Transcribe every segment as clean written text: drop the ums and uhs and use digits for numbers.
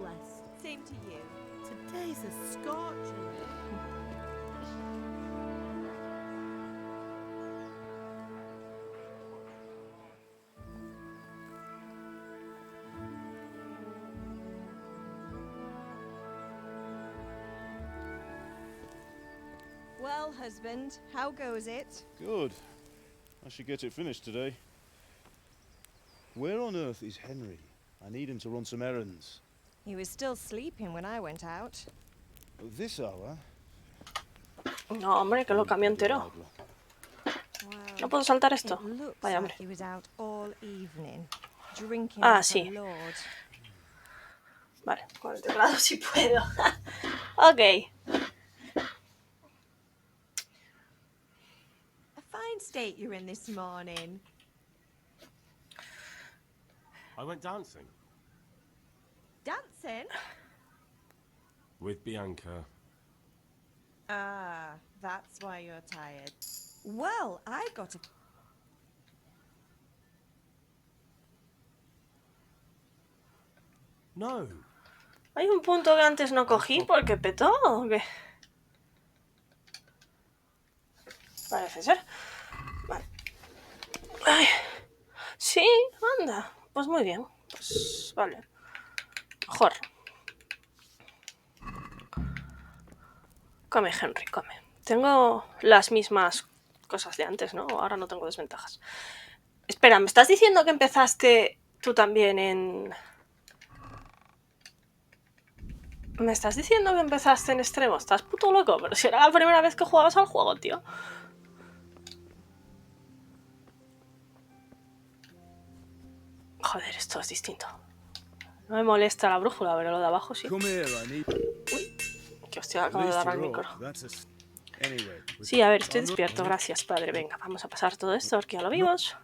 blessed. Same to you. Today's a scorcher. Well, husband, how goes it? Good. I should get it finished today. Where on earth is Henry? I need him to run some errands. He was still sleeping when I went out. At this hour? No, hombre, que lo cambio entero. Wow. ¿No puedo saltar esto? It looks Vaya, like hombre. he was out all evening, drinking Ah, like sí. a lord. Vale, con el teclado sí puedo. Ok. A fine state you're in this morning. I went dancing Dancing? with Bianca. Ah, that's why you're tired. Well, I got a... No. Hay un punto que antes no cogí porque petó, ¿o qué? Parece ser. Vale. Ay. Sí, anda. Pues muy bien. Pues vale. Mejor. Come, Henry, come. Tengo las mismas cosas de antes, ¿no? Ahora no tengo desventajas. Espera, ¿me estás diciendo que empezaste tú también en...? ¿Me estás diciendo que empezaste en extremo? ¿Estás puto loco? Pero si era la primera vez que jugabas al juego, tío. Joder, esto es distinto. No me molesta la brújula, pero lo de abajo sí. Uy, que hostia, acabo de dar al micro. Sí, a ver, estoy despierto, gracias, padre. Venga, vamos a pasar todo esto porque ya lo vimos.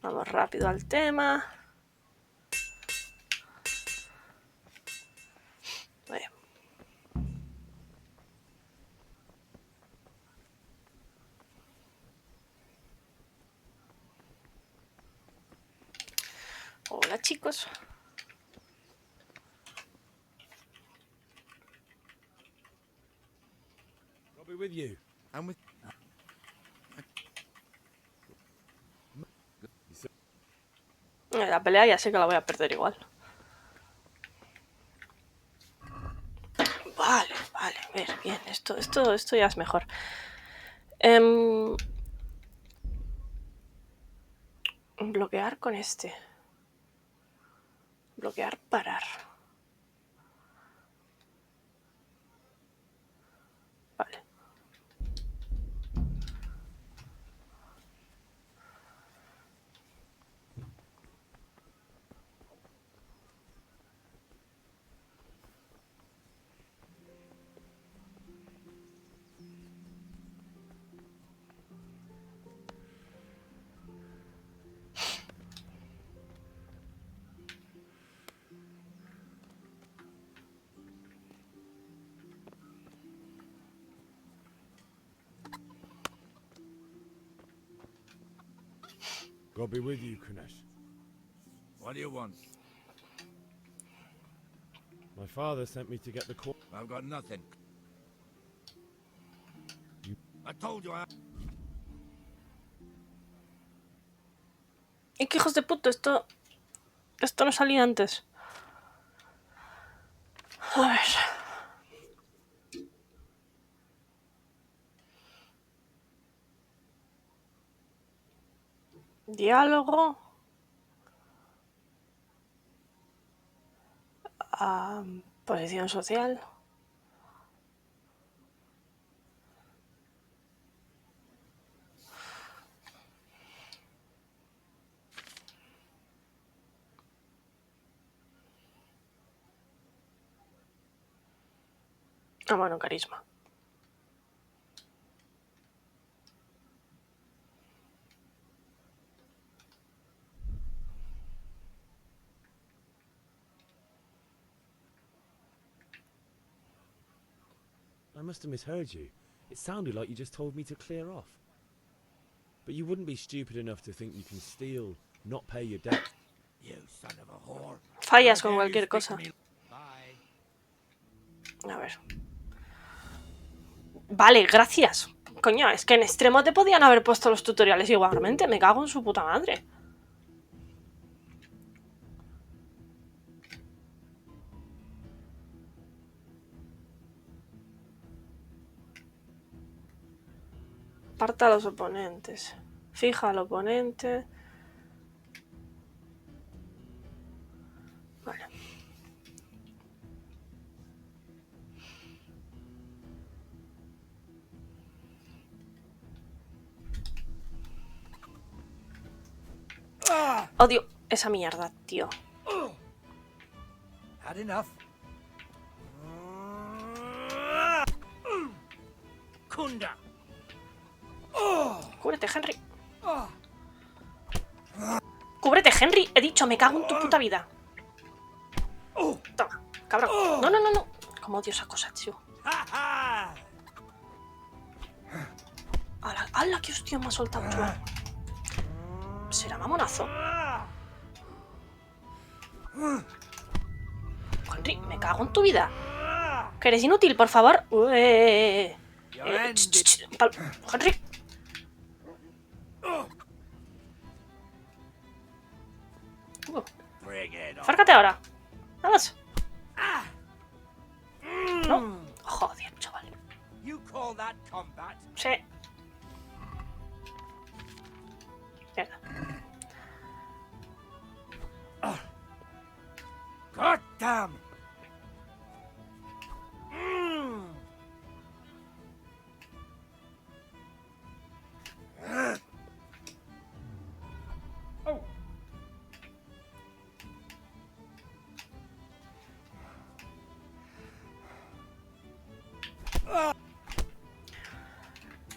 Vamos rápido al tema. Vale. Hola, chicos. I'll be with you. I'm with. La pelea ya sé que la voy a perder igual. Vale, vale, a ver, bien, esto ya es mejor. Bloquear con este. Bloquear, parar. Vale. God be with you, Kunesh. What do you want? My father sent me to get the call. I've got nothing. I told you I... ¿Y qué hijos de puta? Esto no salía antes. A ver. Diálogo. Posición social. Ah, bueno, carisma. I must have misheard you. It sounded like you just told me to clear off. But you wouldn't be stupid enough to think you can steal, not pay your debt. You son of a whore. Fallas con cualquier cosa. A ver. Vale, gracias. Coño, es que en extremo te podían haber puesto los tutoriales igualmente. Me cago en su puta madre. Aparta a los oponentes. Fija al oponente. Vale. Odio esa mierda, tío. Had enough. Kunda. Cúbrete, Henry. Cúbrete, Henry. He dicho, me cago en tu puta vida. Toma, cabrón. No, no, no, no. Como odio esa cosa, tío. ¡Hala, hala! ¡Qué hostia me ha soltado, chaval! ¿Será mamonazo? Henry, me cago en tu vida. Que eres inútil, por favor. Henry. Fárcate ahora. Vamos. No. Joder, chaval. Sí. Mierda. God damn.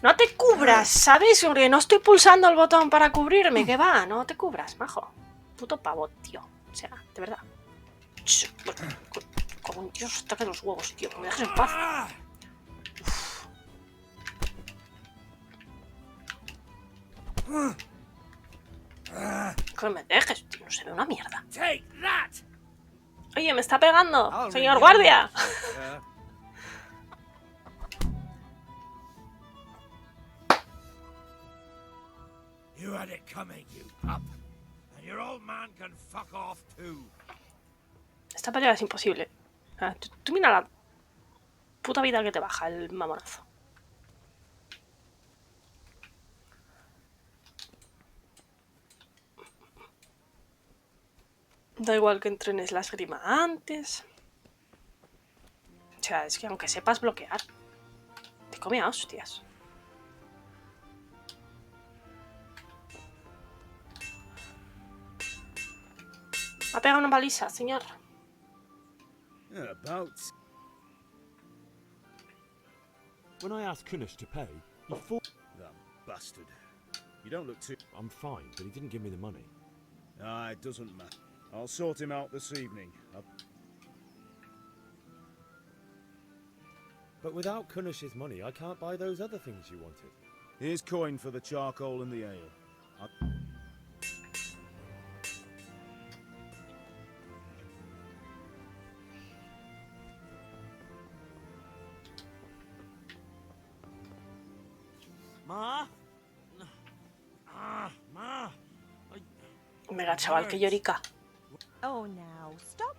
No te cubras, ¿sabes? Porque no estoy pulsando el botón para cubrirme. ¿Qué va? No te cubras, majo. Puto pavo, tío. O sea, de verdad. Como un dios, toque los huevos, tío. Que me dejes en paz. Que me dejes, tío. No se ve una mierda. Oye, me está pegando. Señor guardia. You had it coming, you pup. And your old man can fuck off too. Esta pelea es imposible. Tú mira la puta vida que te baja el mamonazo. Da igual que entrenes la esgrima antes. O sea, es que aunque sepas bloquear, te come a hostias. Ha pegado una baliza, señor. About. When I asked Kunish to pay, he thought... That bastard. You don't look too... I'm fine, but he didn't give me the money. Ah, it doesn't matter. I'll sort him out this evening. But without Kunish's money, I can't buy those other things you wanted. Here's coin for the charcoal and the ale. Ma? Ma? Mira, chaval, que llorica. Oh, now, stop.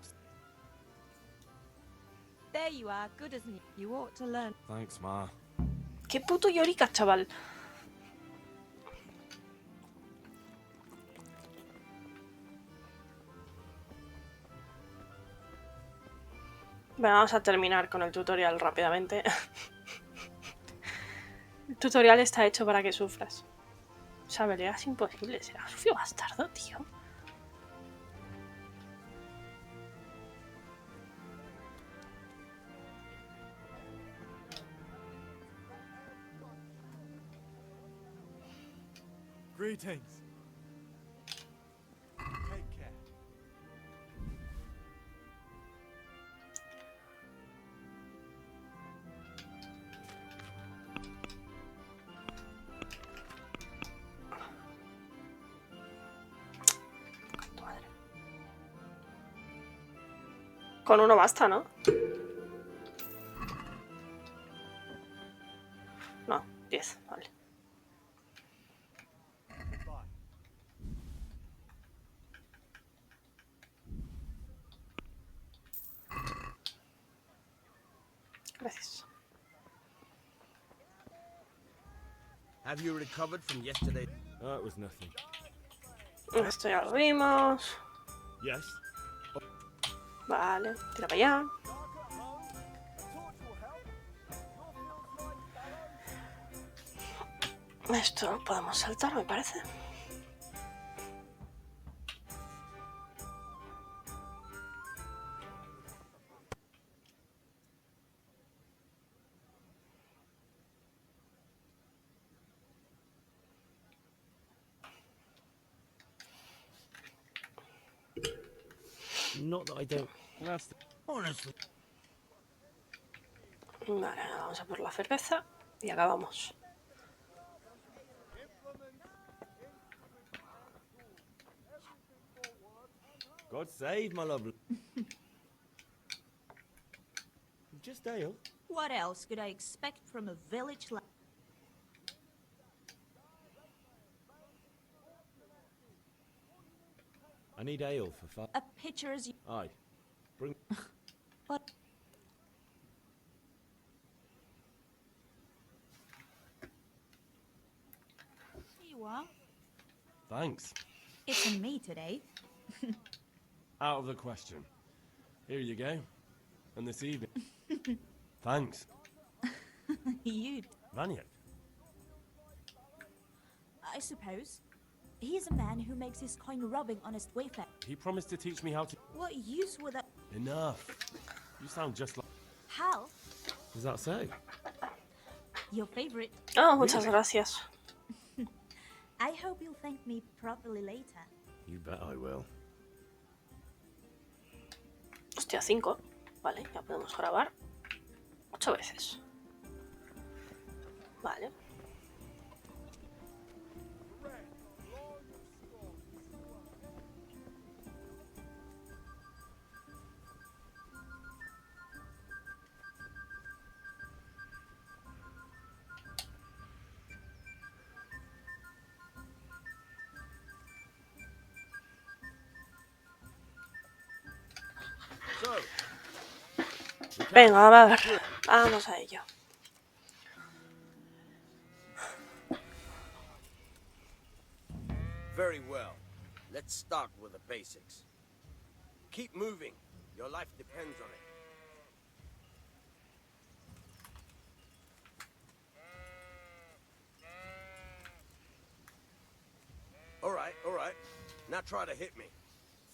There you are, good as new. You ought to learn. Thanks, Ma. Qué puto llorica, chaval. Bueno, vamos a terminar con el tutorial rápidamente. El tutorial está hecho para que sufras. O sea, peleas imposibles. Será Rufio bastardo, tío. Greetings. Take care. Con uno basta, ¿no? Gracias. Have you recovered from yesterday? It was nothing. Esto ya lo vimos. Yes? Vale, tira para allá. Esto lo podemos saltar, me parece. Not that I don't... Honestly. Vale, vamos a por la cerveza y acabamos. God save my lovely... Just ale. What else could I expect from a village like... I need ale for fun. A pitcher as you... Aye. Bring... But... Here you are. Thanks. It's on me today. Out of the question. Here you go. And this evening. Thanks. You... Vanya. I suppose. He's a man who makes his coin robbing honest wayfarer. He promised to teach me how to... What use would that... Enough. You sound just like... Hal, Does that so? your favorite. Oh, muchas gracias. I hope you'll thank me properly later. You bet I will. Hostia, 5. Vale, ya podemos grabar 8 veces. Vale. Venga, a ver. Vamos a ello. Very well. Let's start with the basics. Keep moving. Your life depends on it. All right. Now try to hit me.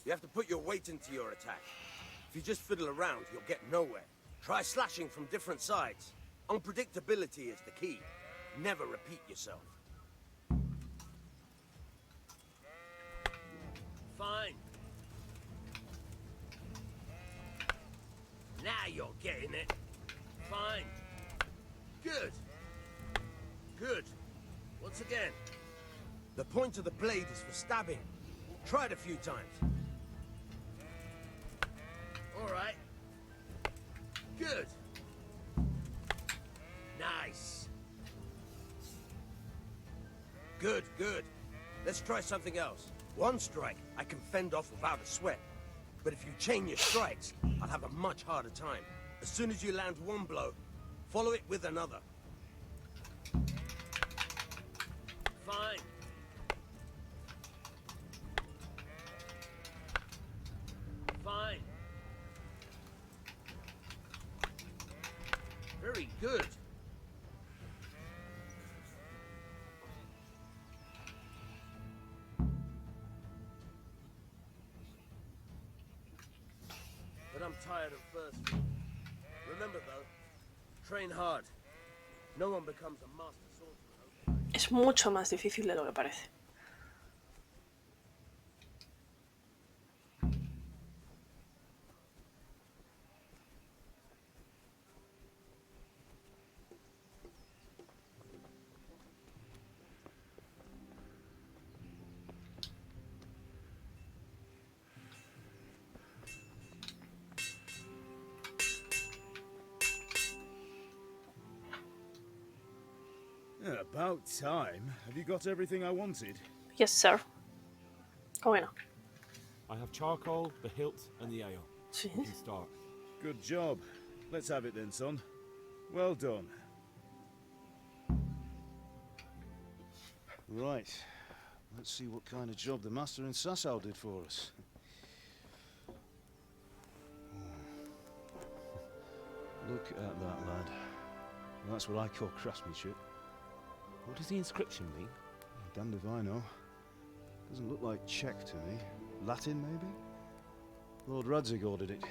You have to put your weight into your attack. If you just fiddle around, you'll get nowhere. Try slashing from different sides. Unpredictability is the key. Never repeat yourself. Fine. Now you're getting it. Fine. Good. Good. Once again. The point of the blade is for stabbing. Try it a few times. All right. Good. Nice. Good. Let's try something else. One strike I can fend off without a sweat. But if you chain your strikes, I'll have a much harder time. As soon as you land one blow, follow it with another. Fine. Fine. Very good. But I'm tired of first. Remember though, train hard. No one becomes a master swordsman. Es mucho más difícil de lo que parece. About time. Have you got everything I wanted? Yes, sir. ¿Cómo que no? I have charcoal, the hilt, and the ale. Sí. You can start. Good job. Let's have it then, son. Well done. Right. Let's see what kind of job the master in Sasau did for us. Look at that, lad. That's what I call craftsmanship. What does the inscription mean? Damned if I know. Doesn't look like Czech to me. Latin, maybe? Lord Radzig ordered it.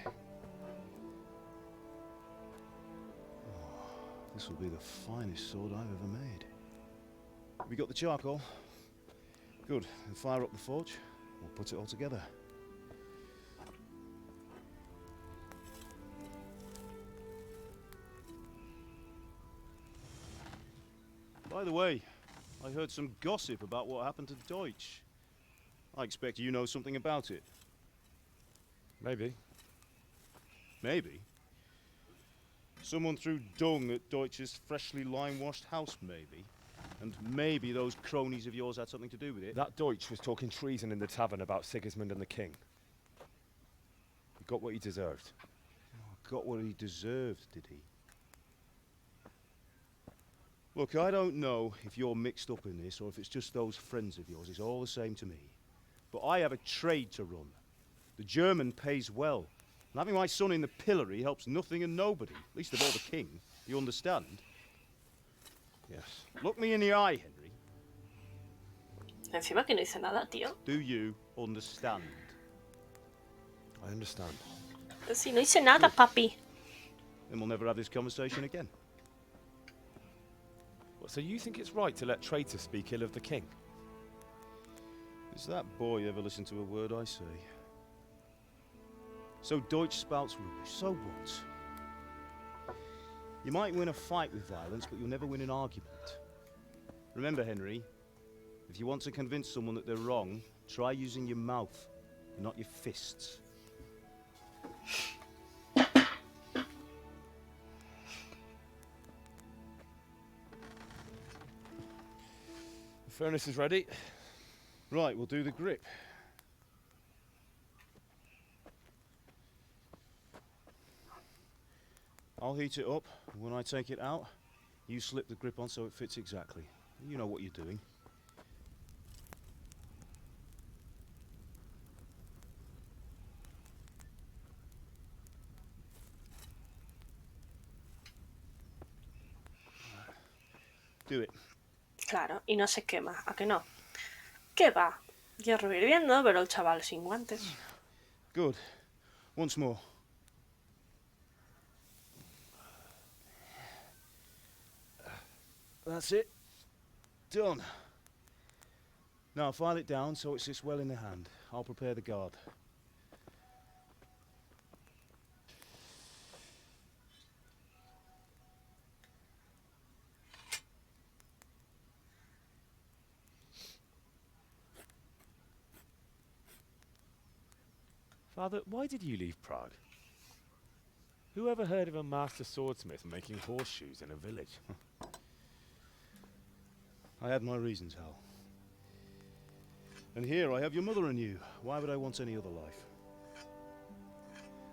Oh, this will be the finest sword I've ever made. We got the charcoal? Good. Then fire up the forge. We'll put it all together. By the way, I heard some gossip about what happened to Deutsch. I expect you know something about it. Maybe. Maybe? Someone threw dung at Deutsch's freshly lime-washed house, maybe? And maybe those cronies of yours had something to do with it? That Deutsch was talking treason in the tavern about Sigismund and the king. He got what he deserved. Oh, got what he deserved, did he? Look, I don't know if you're mixed up in this or if it's just those friends of yours. It's all the same to me. But I have a trade to run. The German pays well. And having my son in the pillory helps nothing and nobody. Least of all the king. You understand? Yes. Look me in the eye, Henry. Encima que no dice nada, tío. Do you understand? I understand. Si no dice nada, papi. Then we'll never have this conversation again. So you think it's right to let traitors speak ill of the king? Does that boy ever listen to a word I say? So Deutsch spouts rubbish, so what? You might win a fight with violence, but you'll never win an argument. Remember, Henry, if you want to convince someone that they're wrong, try using your mouth, and not your fists. The furnace is ready. Right, we'll do the grip. I'll heat it up, and when I take it out, you slip the grip on so it fits exactly. You know what you're doing. Do it. Claro, y no se quema, ¿a que no? ¿Qué va? Hierro hirviendo, pero el chaval sin guantes. Good. Once more. That's it. Done. Now file it down so it sits well in the hand. I'll prepare the guard. Father, why did you leave Prague? Who ever heard of a master swordsmith making horseshoes in a village? I had my reasons, Hal. And here I have your mother and you. Why would I want any other life?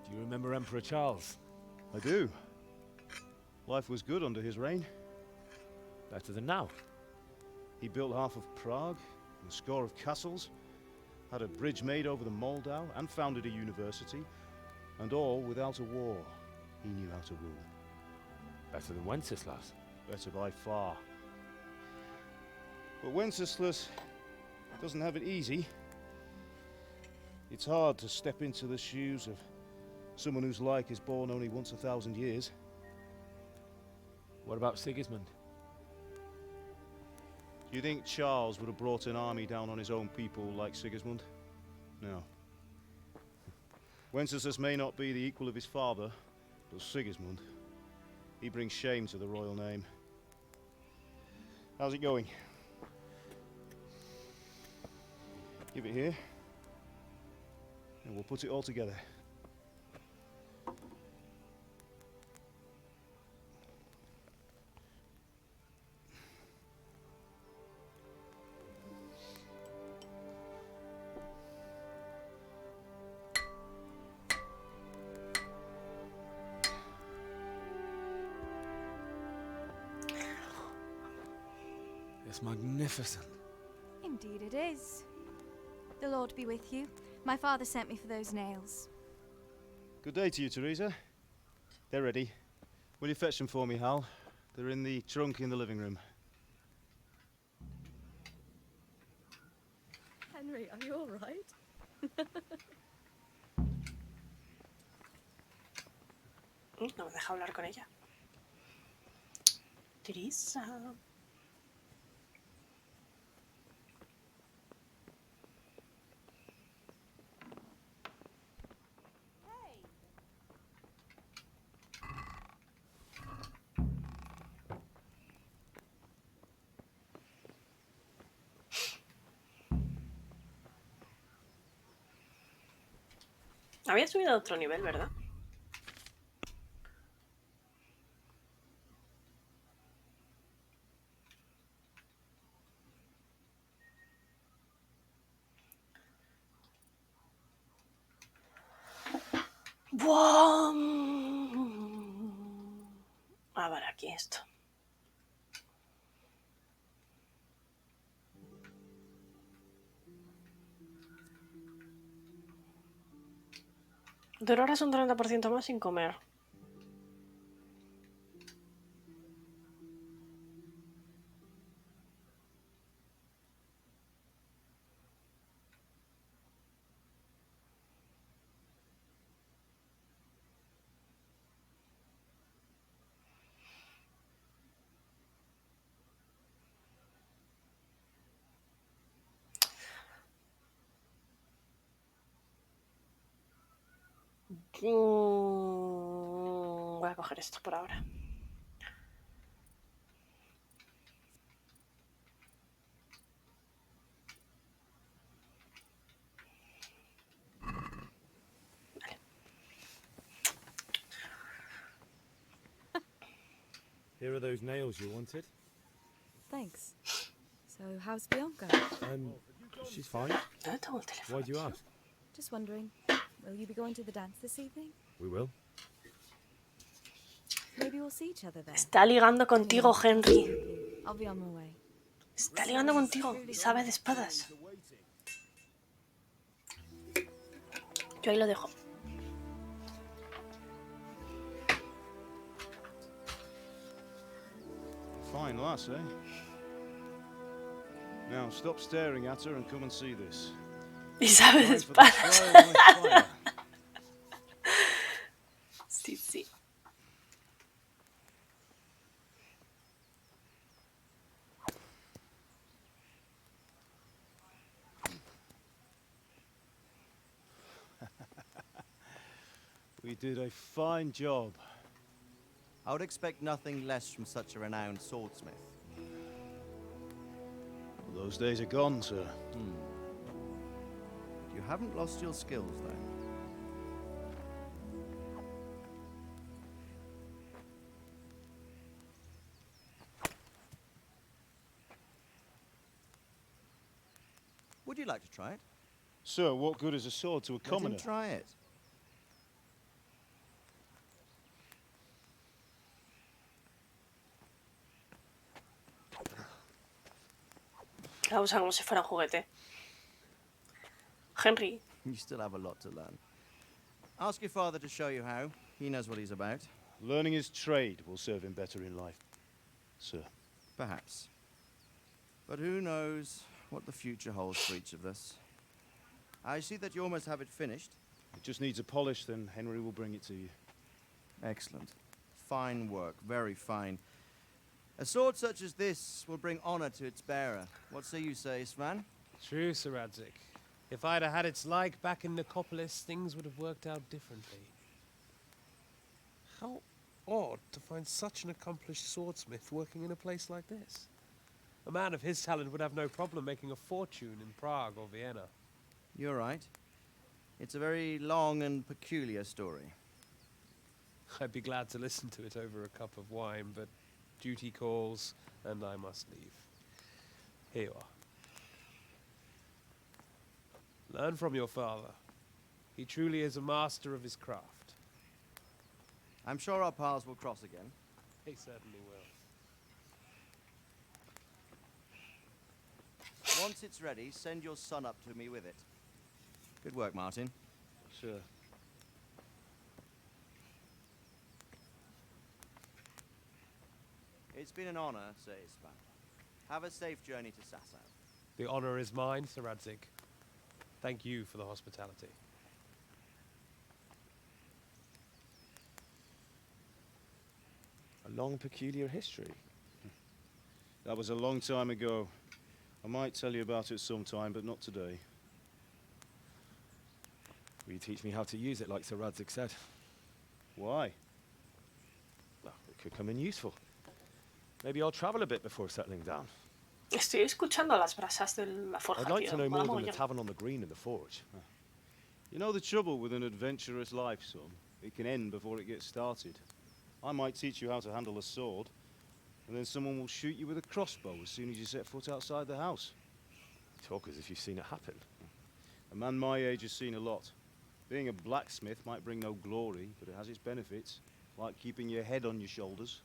Do you remember Emperor Charles? I do. Life was good under his reign. Better than now. He built half of Prague, and a score of castles, had a bridge made over the Moldau, and founded a university, and all without a war. He knew how to rule. Better than Wenceslas. Better by far. But Wenceslas doesn't have it easy. It's hard to step into the shoes of someone whose like is born only once 1,000 years. What about Sigismund? Do you think Charles would have brought an army down on his own people like Sigismund? No. Wenceslas may not be the equal of his father, but Sigismund, he brings shame to the royal name. How's it going? Give it here, and we'll put it all together. That's magnificent. Indeed it is. The Lord be with you. My father sent me for those nails. Good day to you, Teresa. They're ready. Will you fetch them for me, Hal? They're in the trunk in the living room. Henry, are you all right? No me deja hablar con ella. Teresa. Había subido a otro nivel, ¿verdad? ¡Buah! A ver, aquí esto. Durar un 30% más sin comer. Voy a coger esto por ahora. Here are those nails you wanted. Thanks. So, how's Bianca? She's fine. ¿Dónde tengo el teléfono? Why do you ask? Just wondering, will you be going to the dance this evening? We will. Maybe we'll see each other there. Está ligando contigo, Henry. I'll be on my way. Está ligando contigo y sabe de espadas. Yo ahí lo dejo. Fine lass, eh? Now stop staring at her and come and see this. Y sabe de Time for the espadas. trial by fire. Sí, sí. We did a fine job. I would expect nothing less from such a renowned swordsmith. Those days are gone, sir. You haven't lost your skills, though. Would you like to try it? Sir, what good is a sword to a Let commoner? him try it. La usa como si fuera un juguete. Henry. You still have a lot to learn. Ask your father to show you how. He knows what he's about. Learning his trade will serve him better in life, sir. Perhaps. But who knows what the future holds for each of us. I see that you almost have it finished. It just needs a polish, then Henry will bring it to you. Excellent. Fine work. Very fine. A sword such as this will bring honor to its bearer. What say you, Svan? True, Sir Radzik. If I'd have had its like back in Nicopolis, things would have worked out differently. How odd to find such an accomplished swordsmith working in a place like this. A man of his talent would have no problem making a fortune in Prague or Vienna. You're right. It's a very long and peculiar story. I'd be glad to listen to it over a cup of wine, but duty calls, and I must leave. Here you are. Learn from your father. He truly is a master of his craft. I'm sure our paths will cross again. He certainly will. Once it's ready, send your son up to me with it. Good work, Martin. Sure. It's been an honor, Sir Ispan. Have a safe journey to Sasau. The honor is mine, Sir Radzig. Thank you for the hospitality. A long, peculiar history. That was a long time ago. I might tell you about it sometime, but not today. Will you teach me how to use it, like Sir Radzig said? Why? Well, it could come in useful. Maybe I'll travel a bit before settling down. Estoy escuchando las brasas de la forja, I'd like tío. to know Mola more than the mogollón. tavern on the green and the forge. You know the trouble with an adventurous life, son? It can end before it gets started. I might teach you how to handle a sword, and then someone will shoot you with a crossbow as soon as you set foot outside the house. You talk as if you've seen it happen. A man my age has seen a lot. Being a blacksmith might bring no glory, but it has its benefits, like keeping your head on your shoulders.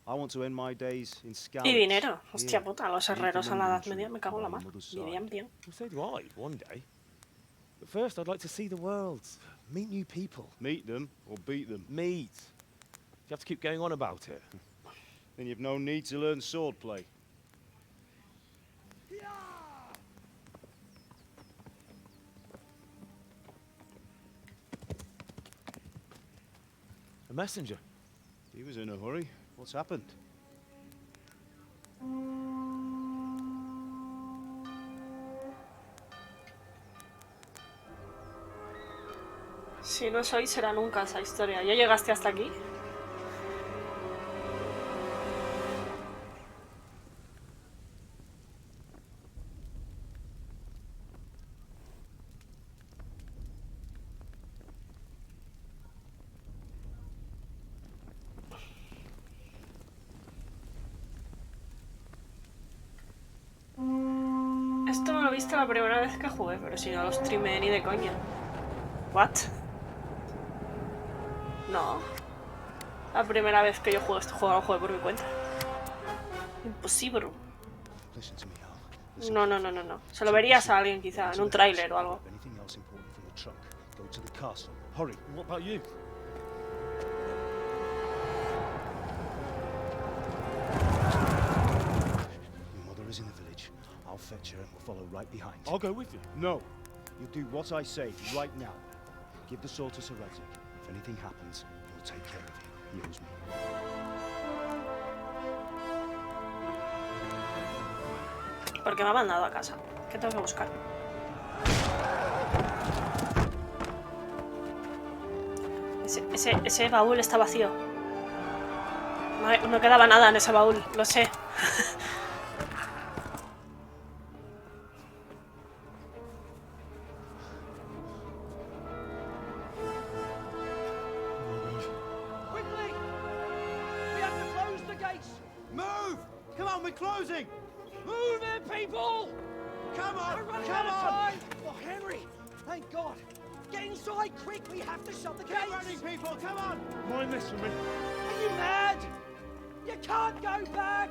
I want to end my days in Skalice. Y dinero. Hostia puta, los herreros en la Edad Media me cago en la mar. Vivían bien. Well, so do I, one day. But first, I'd like to see the world. Meet new people. Meet them or beat them. Meet. You have to keep going on about it. Then you've no need to learn swordplay. A messenger. He was in a hurry. What's happened? Si no es hoy, será nunca esa historia. ¿Ya llegaste hasta aquí? Esto me lo viste la primera vez que jugué, pero si no lo streamé ni de coña. What? No. La primera vez que yo juego este juego lo jugué por mi cuenta. Imposible. Listen to me, Al. No, no, no, no, no. Se lo verías a alguien quizá, en un tráiler o algo. Anything else important from the trunk, go to the castle. Hurry. What about you? Your mother is in the village. I'll fetch her and we'll follow right behind. I'll go with you. No. You do what I say right now. Give the sword to Sir Radzig. If anything happens, he'll take care of you. He owes me. Porque me ha mandado a casa. ¿Qué tengo que buscar? Ese baúl está vacío. No quedaba nada en ese baúl, lo sé. Quickly! We have to close the gates! Move! Come on, we're closing! Move it, people! Come on! We're running Come out of on! time! Oh, Henry! Thank God! Get inside, quick! We have to shut the Get gates! running, people! Come on! Mind this for me. Are you mad? You can't go back!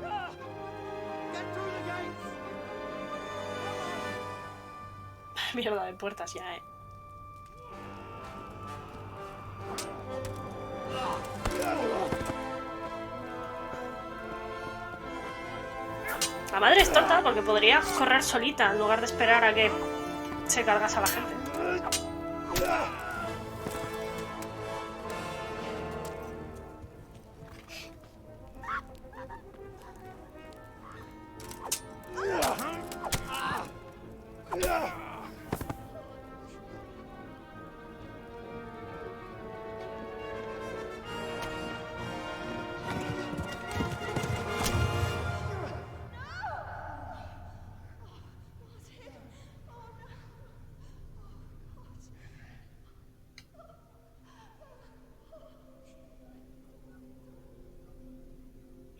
Ah. Get through the gates! Mierda de puertas ya, La madre es tonta porque podría correr solita en lugar de esperar a que se cargase a la gente.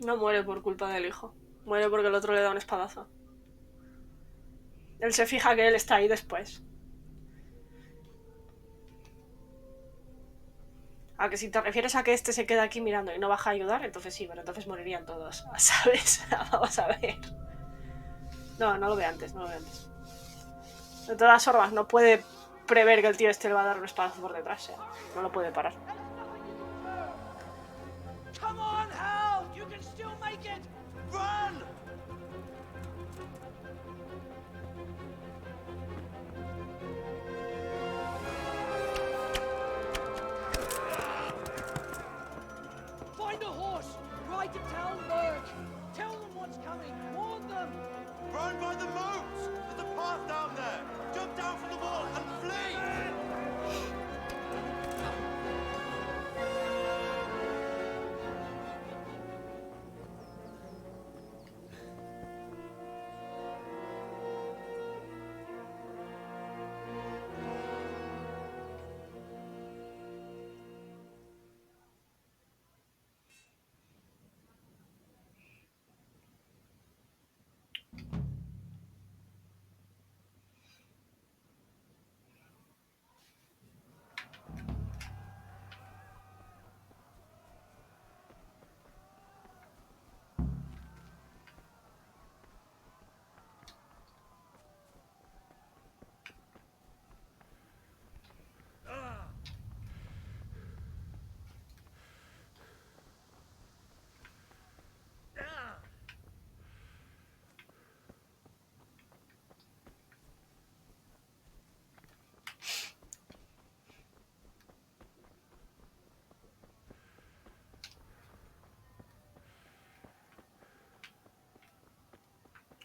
No muere por culpa del hijo. Muere porque el otro le da un espadazo. Él se fija que él está ahí después. A que si te refieres a que este se queda aquí mirando y no baja a ayudar, entonces sí, pero entonces morirían todos, ¿sabes? Vamos a ver. No, no lo ve antes, no lo ve antes. De todas formas, no puede prever que el tío este le va a dar un espadazo por detrás, ¿eh? No lo puede parar. Come on, Hal! You can still make it! Run! Find a horse! Ride to town, Merc! Tell them what's coming! Warn them! Run by the moats! There's a path down there! Jump down from the wall and flee!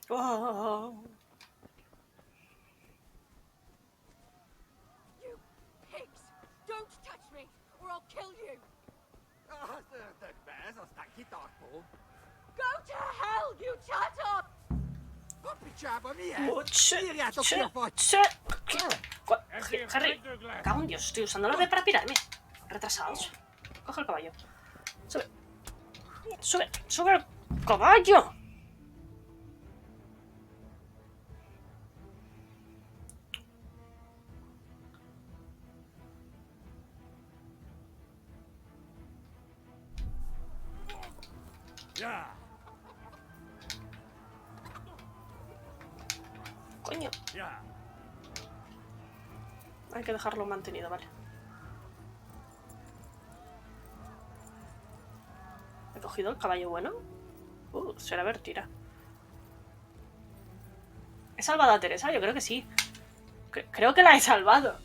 Oh. You pigs! Don't touch me, or I'll kill you! Go to hell, you shut up! Harry, cago en Dios, estoy usando la B para pirarme. Retrasados. Coge el caballo. Sube. Sube, sube el caballo. Coño. Hay que dejarlo mantenido, vale. ¿He cogido el caballo bueno? Será Bertira. ¿He salvado a Teresa? Yo creo que sí. Creo que la he salvado.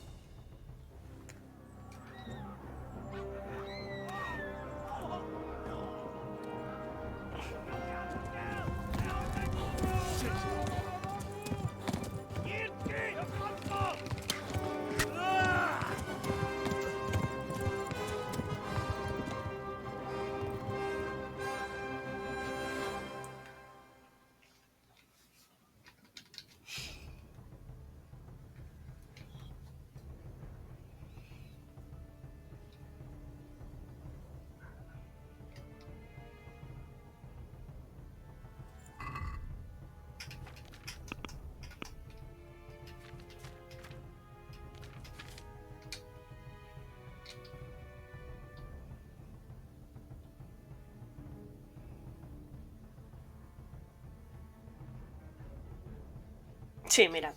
Sí, mira.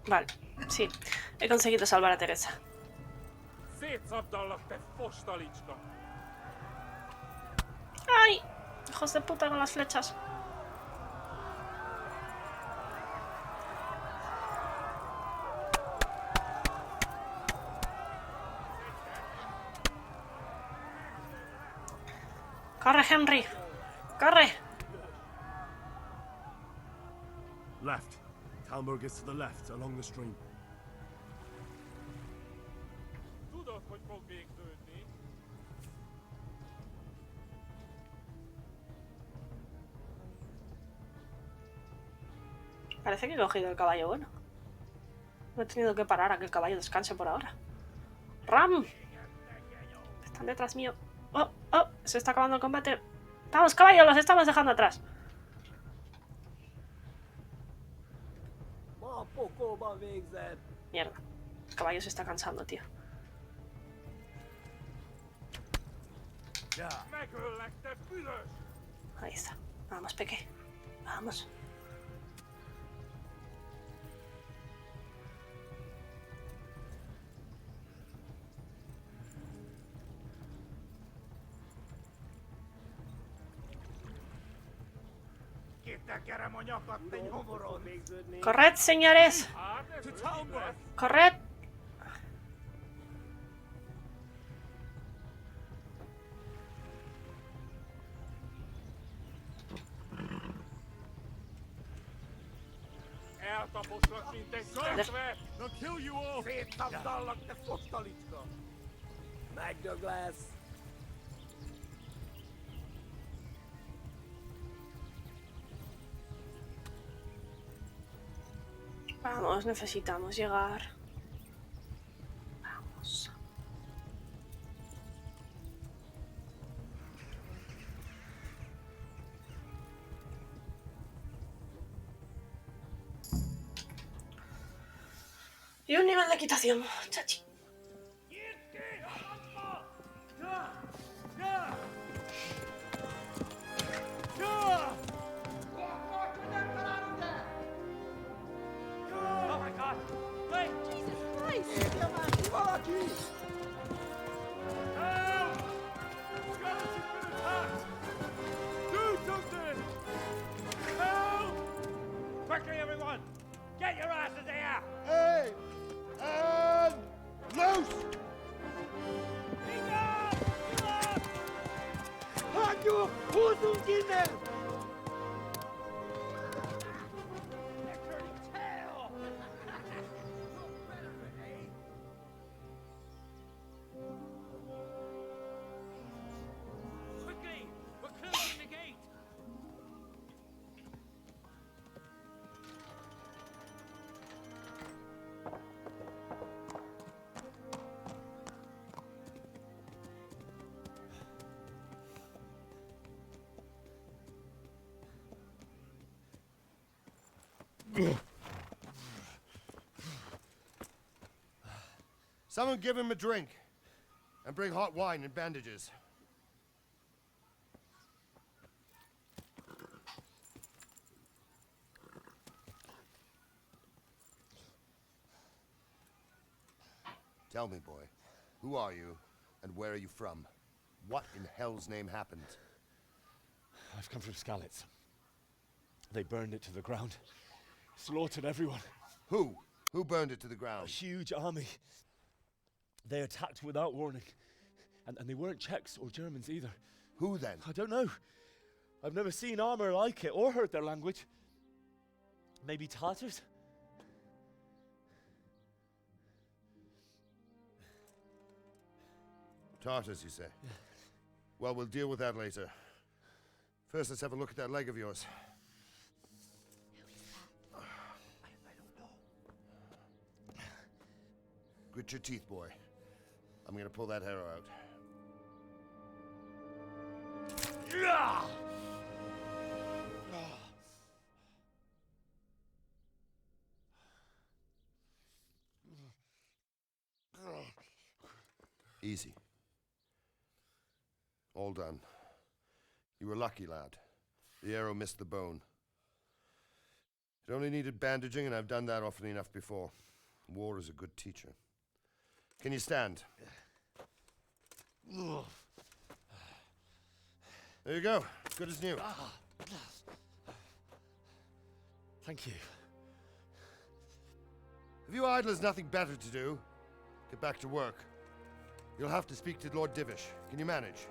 Vale, sí. He conseguido salvar a Teresa. ¡Ay! Hijos de puta con las flechas. ¡Corre, Henry! ¡Corre! Left. Talmberg is to the left, along the stream. Parece que he cogido el caballo bueno. No he tenido que parar a que el caballo descanse por ahora. ¡Ram! Están detrás mío. ¡Oh! ¡Oh! Se está acabando el combate. ¡Vamos, caballo! ¡Los estamos dejando atrás! Mierda. El caballo se está cansando, tío. Ahí está. Vamos, Peque. Vamos. Corred, señores. Corred. They'll kill you all! Vamos, necesitamos llegar. Vamos. Y un nivel de equitación, chachi. Quickly, everyone! Get your asses here! Hey! And loose! Hago! Who's on Kinder? Quickly! We're closing the gate! Someone give him a drink. And bring hot wine and bandages. Tell me, boy, who are you, and where are you from? What in hell's name happened? I've come from Skalice. They burned it to the ground. Slaughtered everyone. Who? Who burned it to the ground? A huge army. They attacked without warning. And they weren't Czechs or Germans either. Who then? I don't know. I've never seen armor like it or heard their language. Maybe Tatars? Tartars, you say? Yeah. Well, we'll deal with that later. First, let's have a look at that leg of yours. Grit your teeth, boy. I'm gonna pull that arrow out. Easy. All done. You were lucky, lad. The arrow missed the bone. It only needed bandaging, and I've done that often enough before. War is a good teacher. Can you stand? There you go. Good as new. Thank you. If you idlers nothing better to do, get back to work. You'll have to speak to Lord Divish. Can you manage?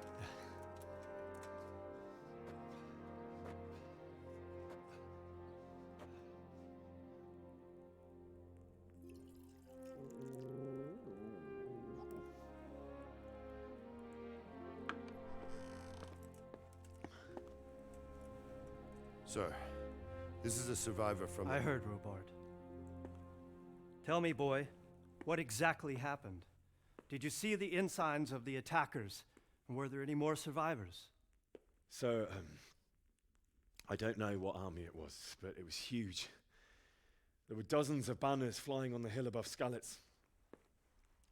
Sir, this is a survivor from... I heard, Robard. Tell me, boy, what exactly happened? Did you see the ensigns of the attackers? And were there any more survivors? So, I don't know what army it was, but it was huge. There were dozens of banners flying on the hill above Skalice.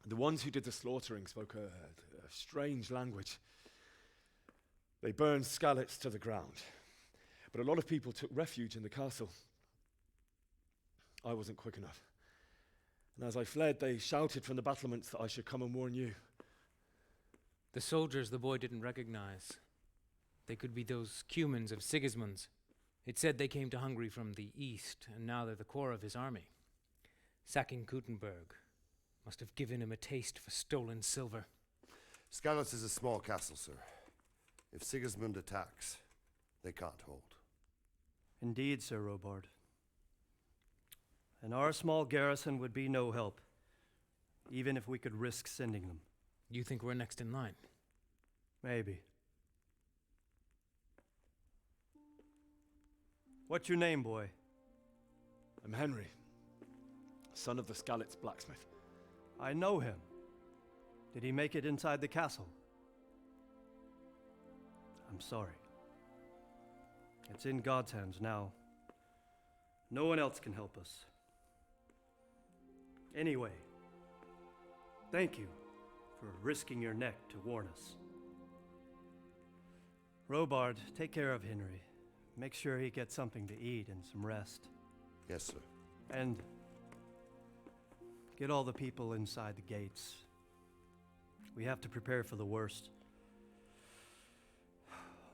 The ones who did the slaughtering spoke a strange language. They burned Skalice to the ground. But a lot of people took refuge in the castle. I wasn't quick enough. And as I fled, they shouted from the battlements that I should come and warn you. The soldiers the boy didn't recognize. They could be those Cumans of Sigismund's. It said they came to Hungary from the east, and now they're the core of his army. Sacking Gutenberg must have given him a taste for stolen silver. Skalice is a small castle, sir. If Sigismund attacks, they can't hold. Indeed, Sir Robard. And our small garrison would be no help, even if we could risk sending them. You think we're next in line? Maybe. What's your name, boy? I'm Henry, son of the Skalice blacksmith. I know him. Did he make it inside the castle? I'm sorry. It's in God's hands now. No one else can help us. Anyway, thank you for risking your neck to warn us. Robard, take care of Henry. Make sure he gets something to eat and some rest. Yes, sir. And get all the people inside the gates. We have to prepare for the worst.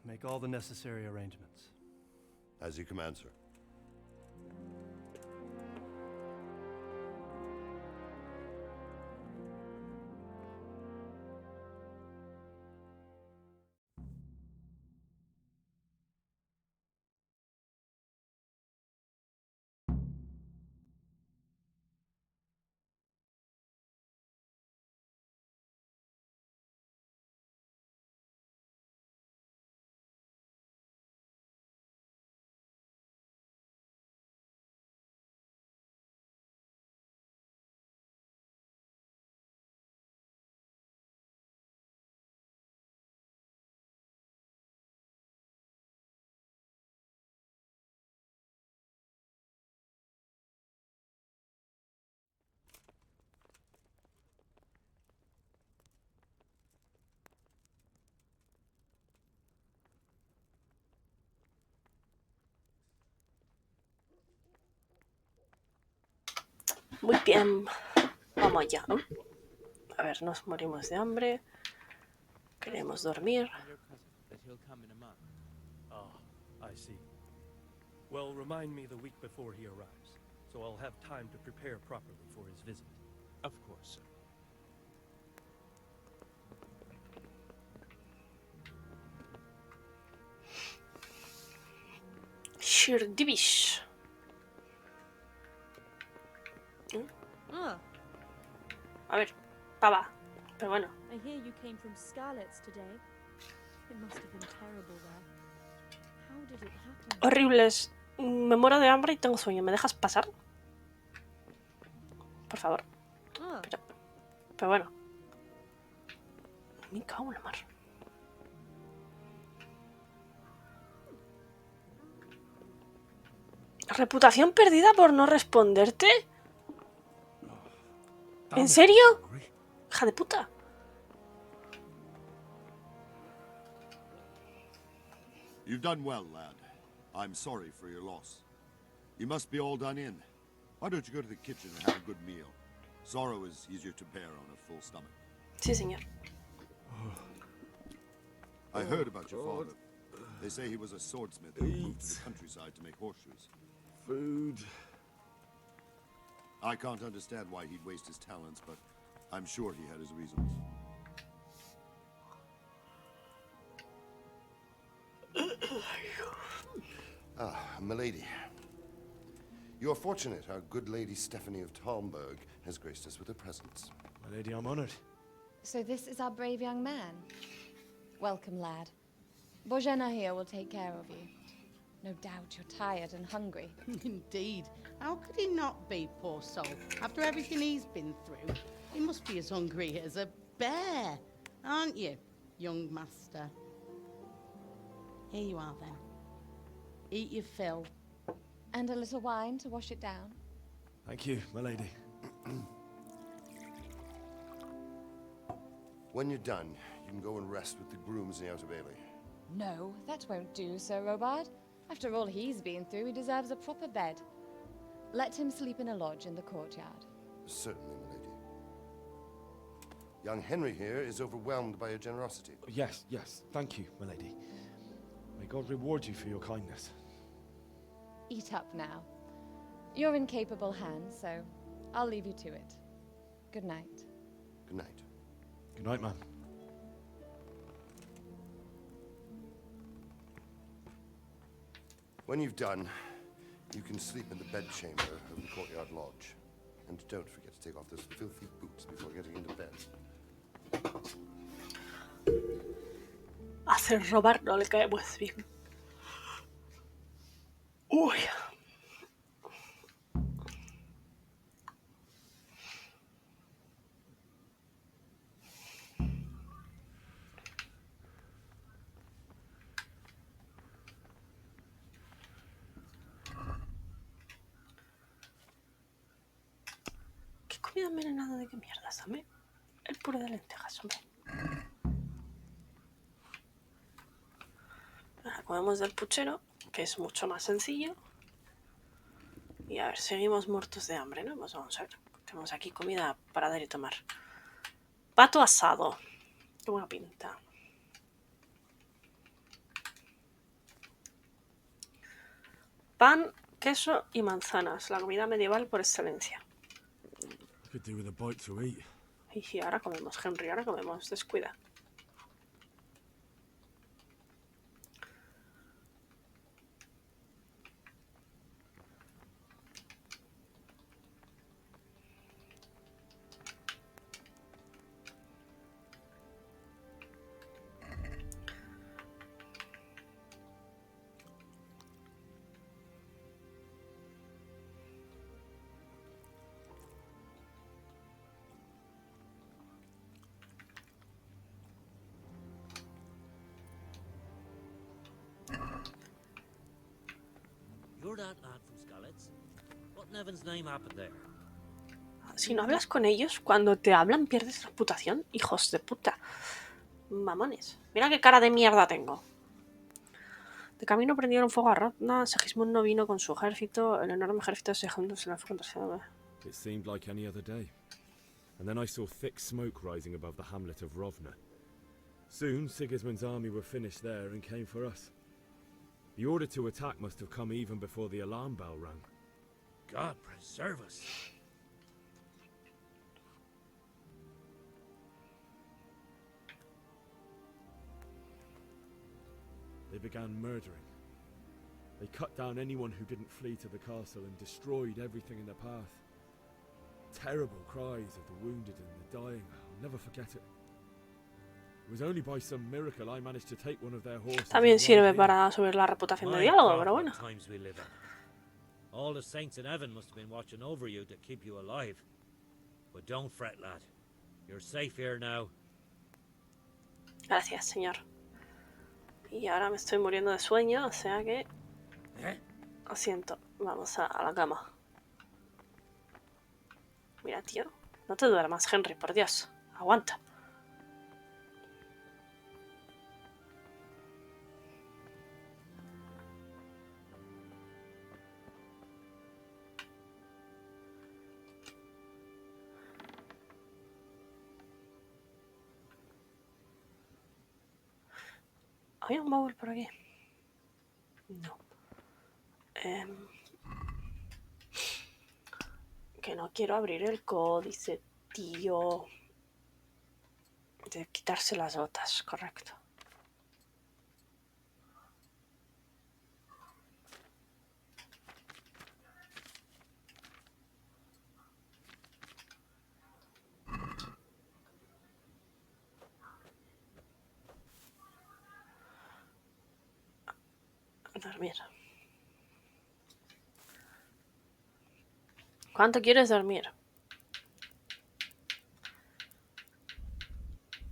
Make all the necessary arrangements. As you command, sir. Muy bien. Vamos allá. A ver, nos morimos de hambre. Queremos dormir. I see. Well, remind me the week before he arrives, so I'll have time to prepare properly for his visit. Of course, sir. Shirdivish. A ver, pava. Pero bueno. I hear you came from Skalice today. It must have been terrible there. How did it happen? Horribles. Me muero de hambre y tengo sueño. ¿Me dejas pasar? Por favor. Pero bueno. Me cago en la mar. ¿Reputación perdida por no responderte? ¿En serio? Hija de puta. You've done well, lad. I'm sorry for your loss. You must be all done in. Why don't you go to the kitchen and have a good meal? Sorrow is easier to bear on a full stomach. Sí, señor. I heard about your father. They say he was a swordsmith who moved to the countryside to make horseshoes. Food. I can't understand why he'd waste his talents, but I'm sure he had his reasons. Milady. You are fortunate our good lady Stephanie of Talmberg has graced us with her presence. Milady, I'm honored. So this is our brave young man. Welcome, lad. Bozhena here will take care of you. No doubt you're tired and hungry. Indeed. How could he not be, poor soul? After everything he's been through, he must be as hungry as a bear, aren't you, young master? Here you are, then. Eat your fill. And a little wine to wash it down. Thank you, my lady. When you're done, you can go and rest with the grooms in the outer bailey. No, that won't do, Sir Robard. After all he's been through, he deserves a proper bed. Let him sleep in a lodge in the courtyard. Certainly, milady. Young Henry here is overwhelmed by your generosity. Yes, yes. Thank you, my lady. May God reward you for your kindness. eat up now. You're in capable hands, so I'll leave you to it. Good night. Good night. Good night, man. When you've done, you can sleep in the bedchamber of the courtyard lodge. And don't forget to take off those filthy boots before getting into bed. Hacer robar no le cae muy bien. Uy. ¿Qué comida envenenada de qué mierda? Dame el puré de lentejas, hombre. Ahora comemos del puchero, que es mucho más sencillo. Y a ver, seguimos muertos de hambre, ¿no? Pues vamos a ver. Tenemos aquí comida para dar y tomar. Pato asado. Qué buena pinta. Pan, queso y manzanas. La comida medieval por excelencia. Could do with a bite to eat. Y ahora comemos, Henry, ahora comemos. Descuida. You're that lad from Skalice. What in heaven's name happened there? Si no hablas con ellos, cuando te hablan pierdes reputación. Hijos de puta. Mamones. Mira qué cara de mierda tengo. De camino prendieron fuego a Rodna. Segismund no vino con su ejército. El enorme ejército de Segismund se la fue contra. It seemed like any other day. And then I saw thick smoke rising above the hamlet of Rovna. Soon, Sigismund's army were finished there and came for us. The order to attack must have come even before the alarm bell rang. God preserve us. They began murdering. They cut down anyone who didn't flee to the castle and destroyed everything in their path. Terrible cries of the wounded and the dying. I'll never forget it. It was only by some miracle I managed to take one of their horses. También sirve para subir la reputación de diálogo, pero bueno. All the saints in heaven must have been watching over you to keep you alive. But don't fret, lad. You're safe here now. Gracias, señor. Y ahora me estoy muriendo de sueño, o sea que... Lo siento, vamos a la cama. Mira, tío, no te duermas, Henry, por Dios. Aguanta. ¿Hay un baúl por aquí? No. Que no quiero abrir el códice, tío. De quitarse las botas, correcto. Dormir. ¿Cuánto quieres dormir?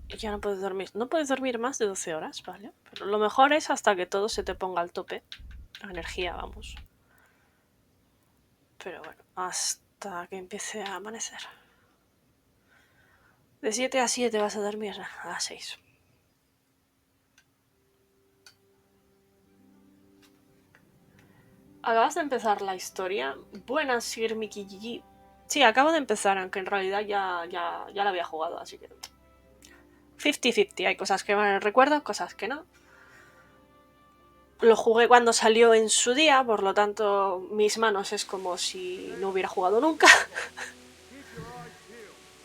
Ya no puedes dormir. No puedes dormir más de 12 horas, ¿vale? Pero lo mejor es hasta que todo se te ponga al tope. La energía, vamos. Pero bueno, hasta que empiece a amanecer. De 7 a 7 vas a dormir. A 6. ¿Acabas de empezar la historia? Buenas, Sir Mickey Gigi. Sí, acabo de empezar, aunque en realidad ya la había jugado, así que... 50-50, hay cosas que me recuerdo, cosas que no. lo jugué cuando salió en su día, por lo tanto mis manos es como si no hubiera jugado nunca.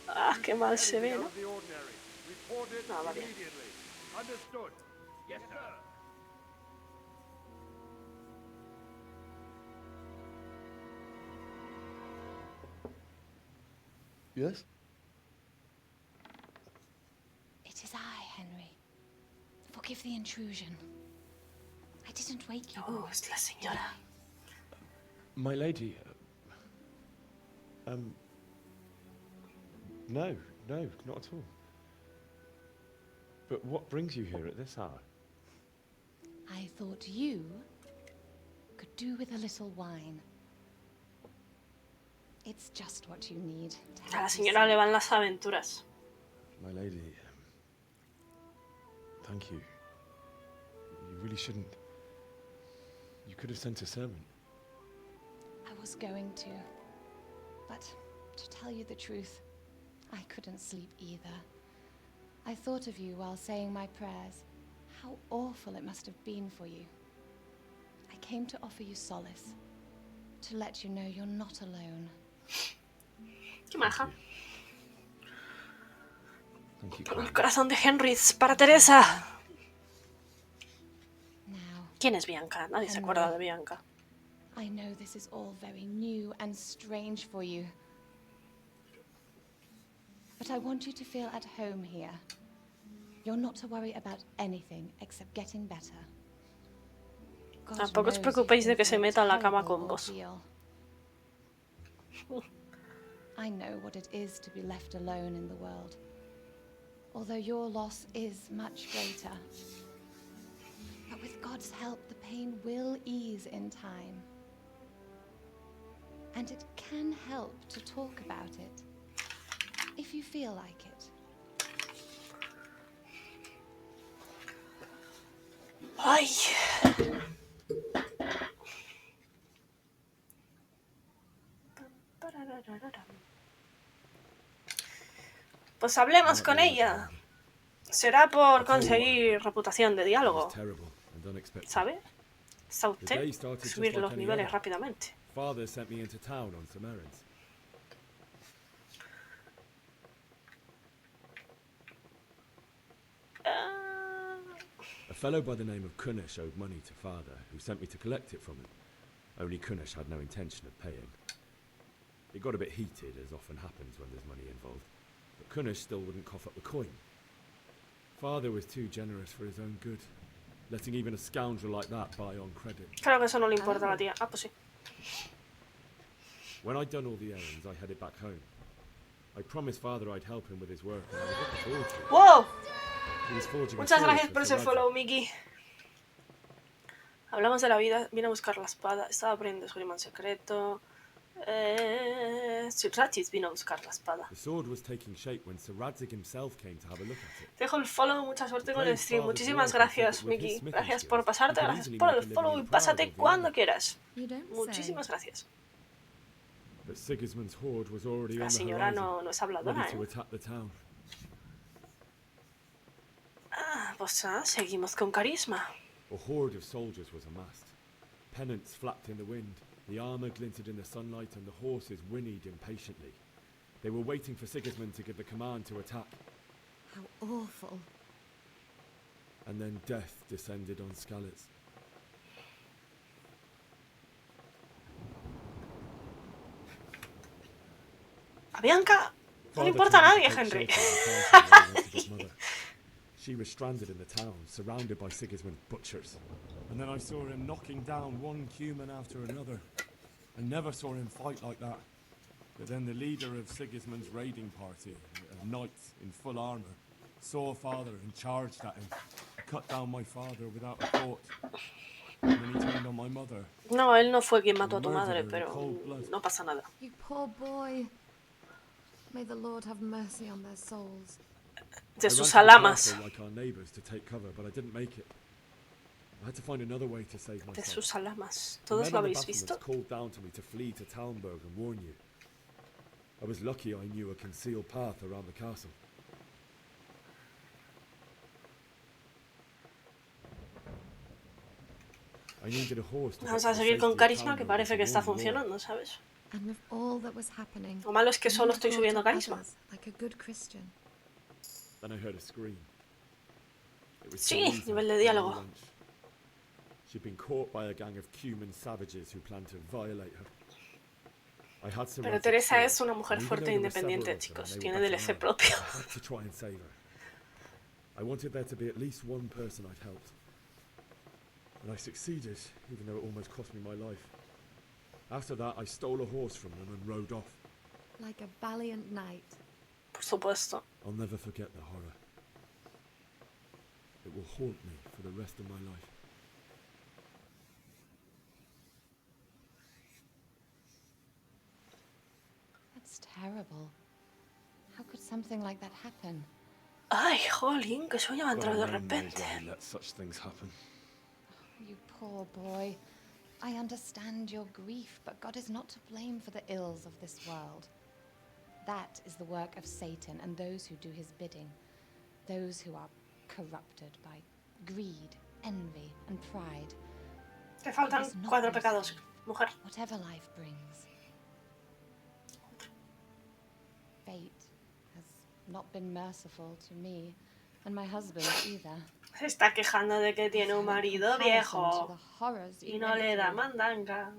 Ah, qué mal se ve, ¿no? No, va bien. Yes? It is I, Henry. Forgive the intrusion. I didn't wake you. Oh, es la señora. My lady, no, not at all. But what brings you here at this hour? I thought you could do with a little wine. It's just what you need. A la señora le van las aventuras. My lady, thank you. You really shouldn't. You could have sent a servant. I was going to. But to tell you the truth, I couldn't sleep either. I thought of you while saying my prayers. How awful it must have been for you. I came to offer you solace. To let you know you're not alone. Qué maja. Thank you. El corazón de Henry es para Teresa. ¿Quién es Bianca? Nadie se acuerda de Bianca. I know this is all very new and strange for you. But I want you to feel at home here. You're not to worry about anything except getting better. Tampoco os preocupéis de que se meta en la cama con vos. I know what it is to be left alone in the world. Although your loss is much greater. But with God's help, the pain will ease in time. And it can help to talk about it, if you feel like it. Ay. Pues hablemos con ella. Será por conseguir reputación de diálogo. ¿Sabe? Está usted subir los niveles rápidamente. Father sent me into town on some errands. A fellow by the name of Kunish owed money to Father, who sent me to collect it from him. Only Kunish had no intention of paying. It got a bit heated, as often happens when there's money involved, but Kunish still wouldn't cough up the coin. Father was too generous for his own good, letting even a scoundrel like that buy on credit. Claro que eso no le importa a la tía. Ah, pues sí. When I'd done all the errands, I headed back home. I promised Father I'd help him with his work, and I was looking forward to it. ¡Wow! He was forging a Muchas sword gracias for por ese Sir follow, Mickey. Hablamos de la vida, vine a buscar la espada, estaba aprendiendo su imán secreto. Sir Ratchis vino a buscar la espada. The sword was taking shape when Sir Radzig himself came to have a look at it. Te dejo el follow, mucha suerte con el stream. Muchísimas gracias, Mickey. Gracias por pasarte, gracias por el follow y pásate cuando quieras. Muchísimas gracias. But Sigismund's horde was already La on the señora horizon, no es habladora, ready to attack the town. Ah, pues seguimos con carisma. A horde of soldiers was amassed. Pennants flapped in the wind, the armour glinted in the sunlight, and the horses whinnied impatiently. They were waiting for Sigismund to give the command to attack. How awful. And then death descended on Skalice. A Bianca no le importa a nadie, Henry. She was stranded in the town, surrounded by Sigismund's butchers. And then I saw him knocking down one human after another. I never saw him fight like that. But then the leader of Sigismund's raiding party, a knight in full armour, saw Father and charged at him. Cut down my father without a thought. And then he turned on my mother. No, él no fue quien mató a tu madre, pero no pasa nada. You poor boy. May the Lord have mercy on their souls. De sus alamas. Like our neighbors to take cover, but I didn't make it. I had to find another way to save myself. De sus alamas. ¿Todos lo habéis visto? Called down to me to flee to Talmberg and warn you. I was lucky I knew a concealed path around the castle. Vamos a seguir con carisma, que parece que está funcionando, ¿sabes? And with all that was happening, Lo malo es que solo estoy you subiendo brought up carisma. others like a good Christian. Then I heard a scream. It was Sí, Teresa nivel de on diálogo. lunch. She'd been caught by a gang of Cuman savages who planned to violate her. I had some Pero Teresa es una mujer fuerte e independiente, chicos. Tiene DLC propio. I had to try and save her. I wanted there to be at least one person I'd helped. And I succeeded, even though it almost cost me my life. After that, I stole a horse from them and rode off. Like a valiant knight. Por supuesto. I'll never forget the horror. It will haunt me for the rest of my life. That's terrible. How could something like that happen? Ay, jolín, que sueño me ha entrado de repente. Let such things happen. You poor boy. I understand your grief, but God is not to blame for the ills of this world. That is the work of Satan and those who do his bidding. Those who are corrupted by greed, envy, and pride. Te faltan 4 pecados, mujer. Whatever life brings. Fate has not been merciful to me, and my husband either. Se está quejando de que tiene un marido viejo y no le da mandanga.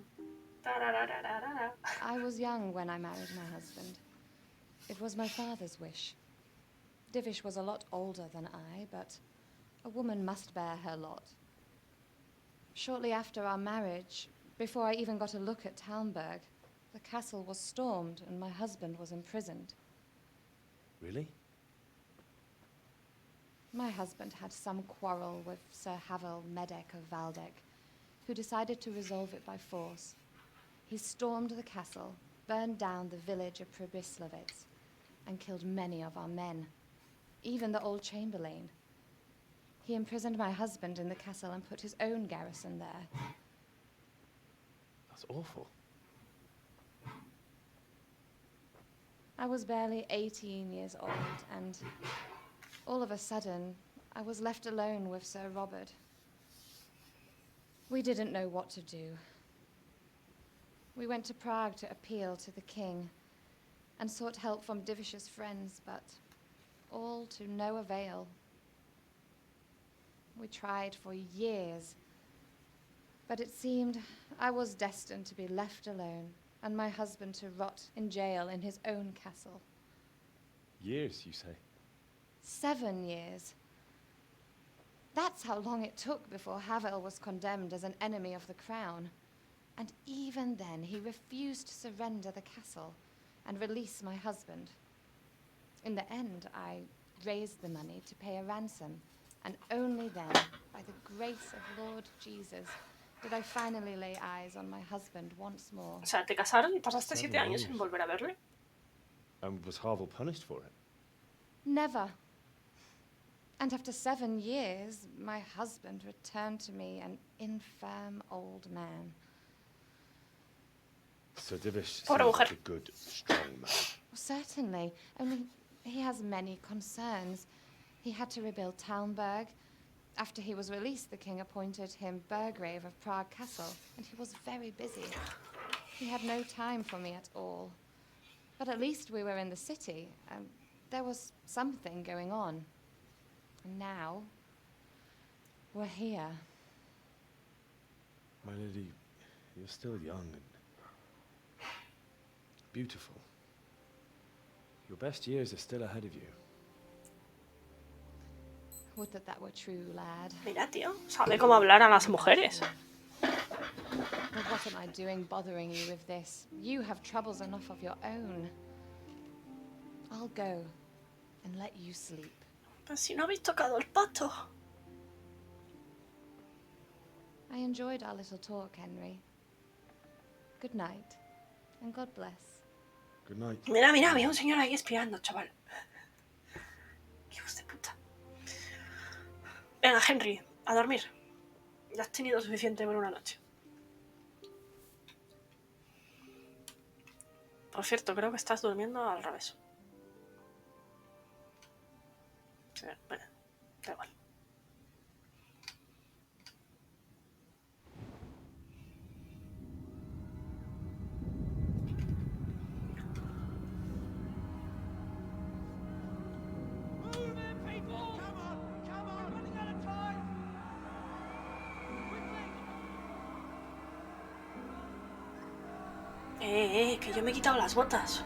I was young when I married my husband. It was my father's wish. Divish was a lot older than I, but a woman must bear her lot. Shortly after our marriage, before I even got a look at Talmberg, the castle was stormed and my husband was imprisoned. Really? My husband had some quarrel with Sir Havel Medek of Valdek, who decided to resolve it by force. He stormed the castle, burned down the village of Pribyslavitz, and killed many of our men, even the old chamberlain. He imprisoned my husband in the castle and put his own garrison there. That's awful. I was barely 18 years old, and all of a sudden, I was left alone with Sir Robert. We didn't know what to do. We went to Prague to appeal to the king and sought help from Divish's friends, but all to no avail. We tried for years, but it seemed I was destined to be left alone and my husband to rot in jail in his own castle. Years, you say? 7 years. That's how long it took before Havel was condemned as an enemy of the crown. And even then, he refused to surrender the castle and release my husband. In the end, I raised the money to pay a ransom, and only then, by the grace of Lord Jesus, did I finally lay eyes on my husband once more. O sea, te casaron y pasaste 7 años sin volver a verle. And was Havel punished for it? Never. And after 7 years, my husband returned to me an infirm old man. So Divish Pobre seems mujer. like a good, strong man. Certainly, only he has many concerns. He had to rebuild Talmberg. After he was released, the king appointed him Burgrave of Prague Castle, and he was very busy. He had no time for me at all. But at least we were in the city, and there was something going on. And now, we're here. My lady, you're still young and beautiful. Your best years are still ahead of you. Would that that were true, lad. Mira, tío, sabe cómo hablar a las mujeres. But what am I doing bothering you with this? You have troubles enough of your own. I'll go and let you sleep. Pero si no habéis tocado el pato. I enjoyed our little talk, Henry. Good night, and God bless. Good night. Mira, mira, había un señor ahí espiando, chaval. Qué hijos de puta. Venga, Henry, a dormir. Ya has tenido suficiente por una noche. Por cierto, creo que estás durmiendo al revés. Bueno, da igual. Que yo me he quitado las botas.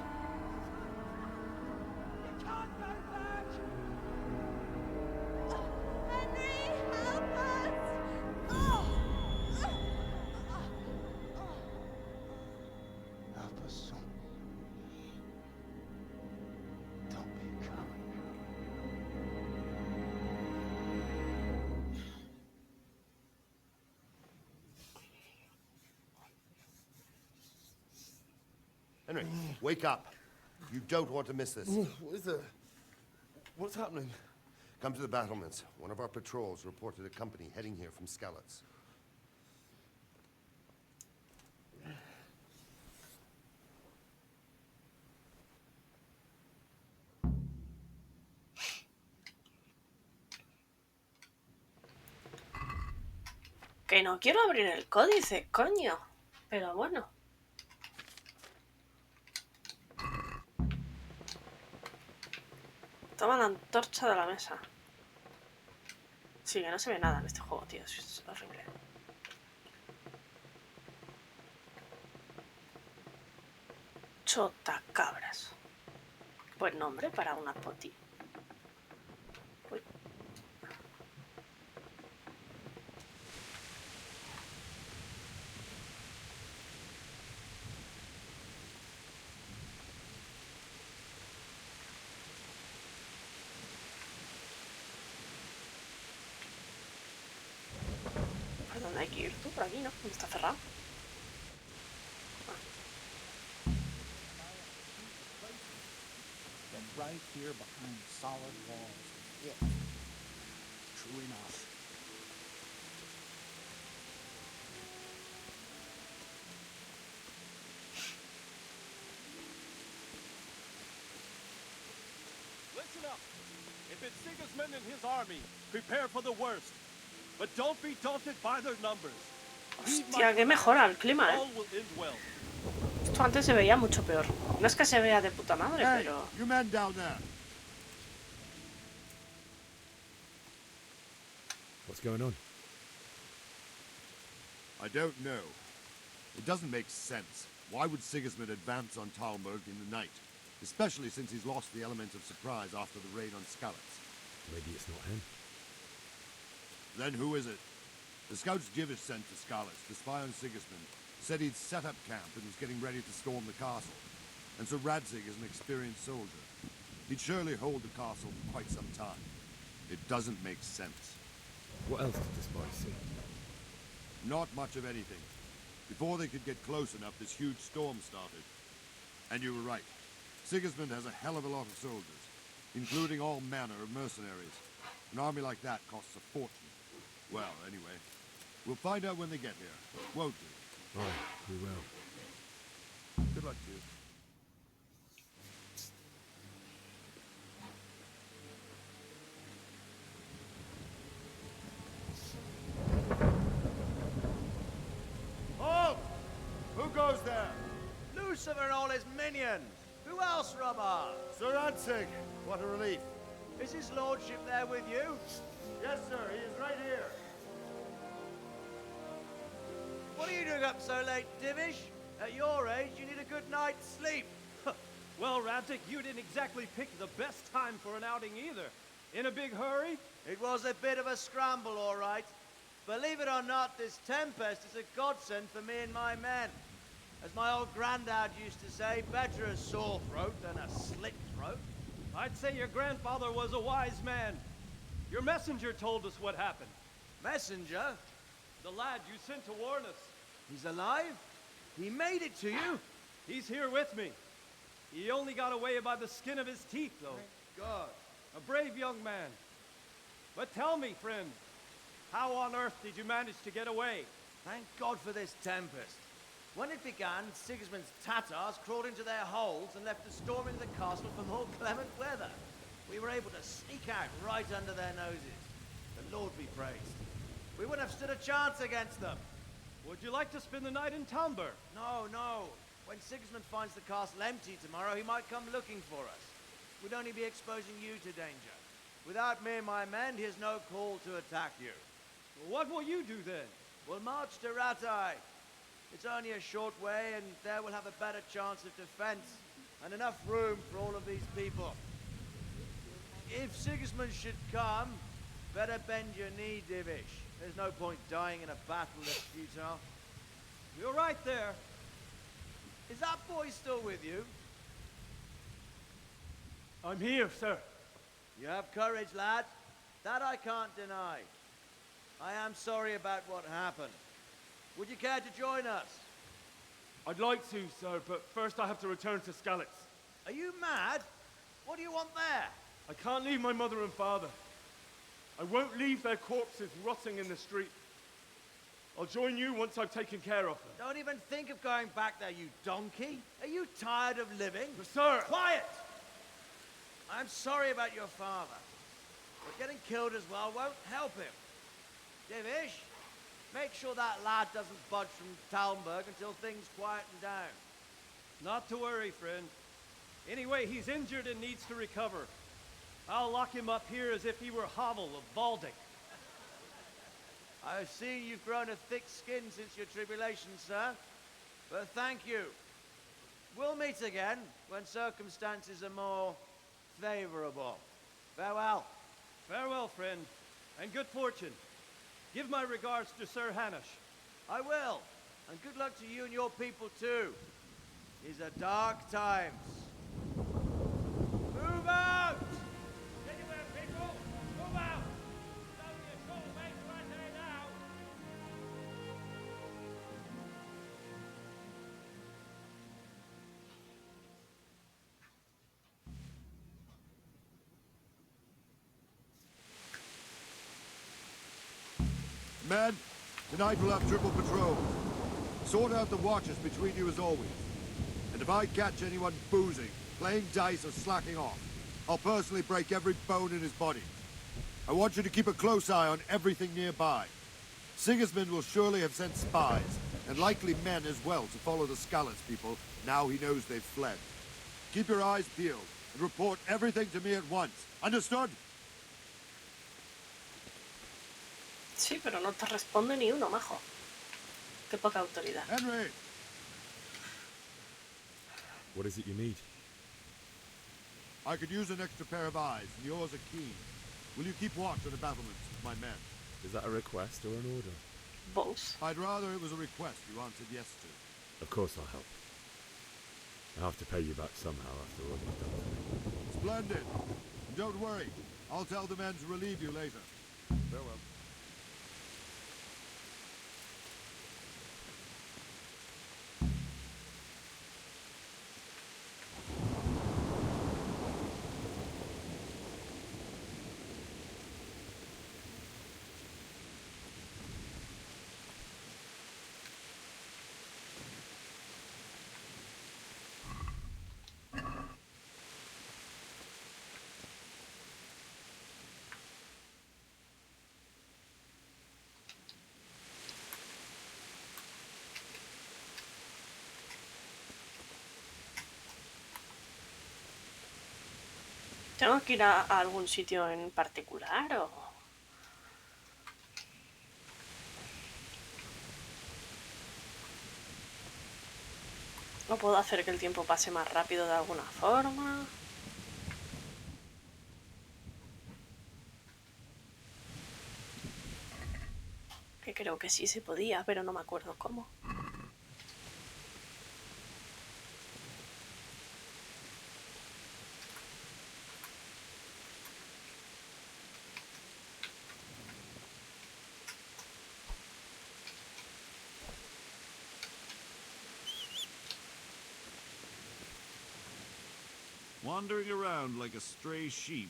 Henry, wake up. You don't want to miss this. What is there? What's happening? Come to the battlements. One of our patrols reported a company heading here from Skalice. Que no quiero abrir el códice, coño. Pero bueno. Toma la antorcha de la mesa. Sí, que no se ve nada en este juego, tío. Es horrible. Chotacabras. Buen nombre para una poti. Uy. ¿Por dónde hay que ir tú? Por aquí, ¿no? ¿Dónde está cerrado? Right here behind solid walls. Yeah. True enough. Listen up. If it's Sigismund and his army, prepare for the worst. But don't be daunted by their numbers. Hostia, que mejora el clima, All will end well. Esto antes se veía mucho peor. No es que se vea de puta madre, Hey, pero... you men down there. What's going on? I don't know. It doesn't make sense. Why would Sigismund advance on Talmberg in the night? Especially since he's lost the element of surprise after the raid on Skalice. Maybe it's not him. Then who is it? The scouts Jivish sent to Skalice to spy on Sigismund said he'd set up camp and was getting ready to storm the castle. And so Radzig is an experienced soldier. He'd surely hold the castle for quite some time. It doesn't make sense. What else did the spies see? Not much of anything. Before they could get close enough, this huge storm started. And you were right. Sigismund has a hell of a lot of soldiers, including all manner of mercenaries. An army like that costs a fortune. Well, anyway, we'll find out when they get here, won't we? Right, we will. Good luck to you. Halt! Who goes there? Lucifer and all his minions. Who else, Robber? Sir Radzig, what a relief. Is his lordship there with you? Yes, sir, he is right here. What are you doing up so late, Divish? At your age, you need a good night's sleep. Well, Radzig, you didn't exactly pick the best time for an outing either. In a big hurry? It was a bit of a scramble, all right. Believe it or not, this tempest is a godsend for me and my men. As my old granddad used to say, better a sore throat than a slit throat. I'd say your grandfather was a wise man. Your messenger told us what happened. Messenger? The lad you sent to warn us. He's alive? He made it to you? He's here with me. He only got away by the skin of his teeth, though. Thank God. A brave young man. But tell me, friend, how on earth did you manage to get away? Thank God for this tempest. When it began, Sigismund's Tatars crawled into their holes and left us storming the castle for more clement weather. We were able to sneak out right under their noses. The Lord be praised. We wouldn't have stood a chance against them. Would you like to spend the night in Talmberg? No, no. When Sigismund finds the castle empty tomorrow, he might come looking for us. We'd only be exposing you to danger. Without me and my men, he has no call to attack you. Well, what will you do then? We'll march to Ratai. It's only a short way, and there we'll have a better chance of defense, and enough room for all of these people. If Sigismund should come, better bend your knee, Divish. There's no point dying in a battle that's futile. You're right there. Is that boy still with you? I'm here, sir. You have courage, lad. That I can't deny. I am sorry about what happened. Would you care to join us? I'd like to, sir, but first I have to return to Skalice. Are you mad? What do you want there? I can't leave my mother and father. I won't leave their corpses rotting in the street. I'll join you once I've taken care of them. Don't even think of going back there, you donkey. Are you tired of living? But sir! Quiet! I'm sorry about your father, but getting killed as well won't help him. Divish, make sure that lad doesn't budge from Talmberg until things quieten down. Not to worry, friend. Anyway, he's injured and needs to recover. I'll lock him up here as if he were Havel of Baldic. I've seen you've grown a thick skin since your tribulation, sir. But thank you. We'll meet again when circumstances are more favorable. Farewell. Farewell, friend, and good fortune. Give my regards to Sir Hanush. I will. And good luck to you and your people, too. These are dark times. Move out! Anywhere, people! Move out! It's only a short way to right there now. Men, tonight we'll have triple patrols. Sort out the watches between you as always. And if I catch anyone boozing, playing dice or slacking off, I'll personally break every bone in his body. I want you to keep a close eye on everything nearby. Sigismund will surely have sent spies, and likely men as well, to follow the Skalice people now he knows they've fled. Keep your eyes peeled, and report everything to me at once. Understood? Sí, pero no te responde ni uno, majo. Qué poca autoridad. Henry! What is it you need? I could use an extra pair of eyes, and yours are keen. Will you keep watch on the battlements with my men? Is that a request or an order? Both. I'd rather it was a request you answered yes to. Of course I'll help. I have to pay you back somehow after all you've done for me. Splendid. And don't worry. I'll tell the men to relieve you later. Farewell. ¿Tengo que ir a algún sitio en particular o...? ¿No puedo hacer que el tiempo pase más rápido de alguna forma? Que creo que sí se podía, pero no me acuerdo cómo. Wandering around like a stray sheep.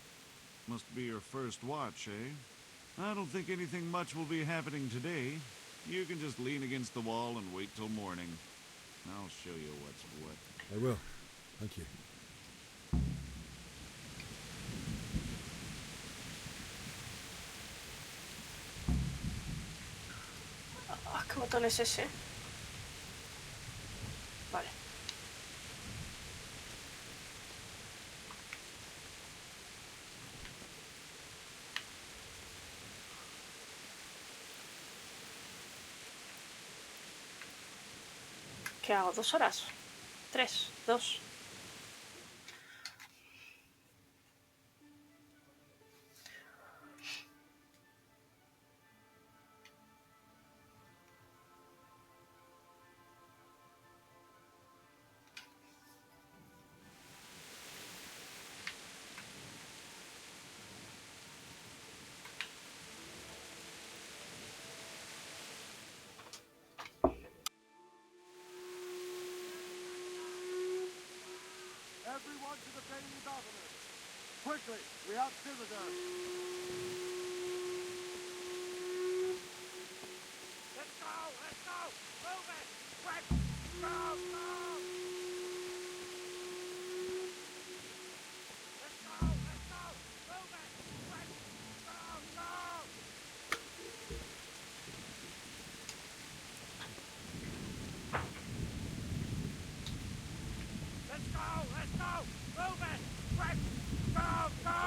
Must be your first watch, eh? I don't think anything much will be happening today. You can just lean against the wall and wait till morning. I'll show you what's what. I will. Thank you. ¿Qué botón es ese? Vale. ¿Qué hago? ¿2 horas? 3, 2. Everyone to the Bailey Governor. Quickly, we have visitors. Let's go! Let's go! Move it! Quick! Go! Go! Let's go! Let's go! Move it! Quick! Go! Go! Let's go! Let's go! Move it! Quick! Go! Go!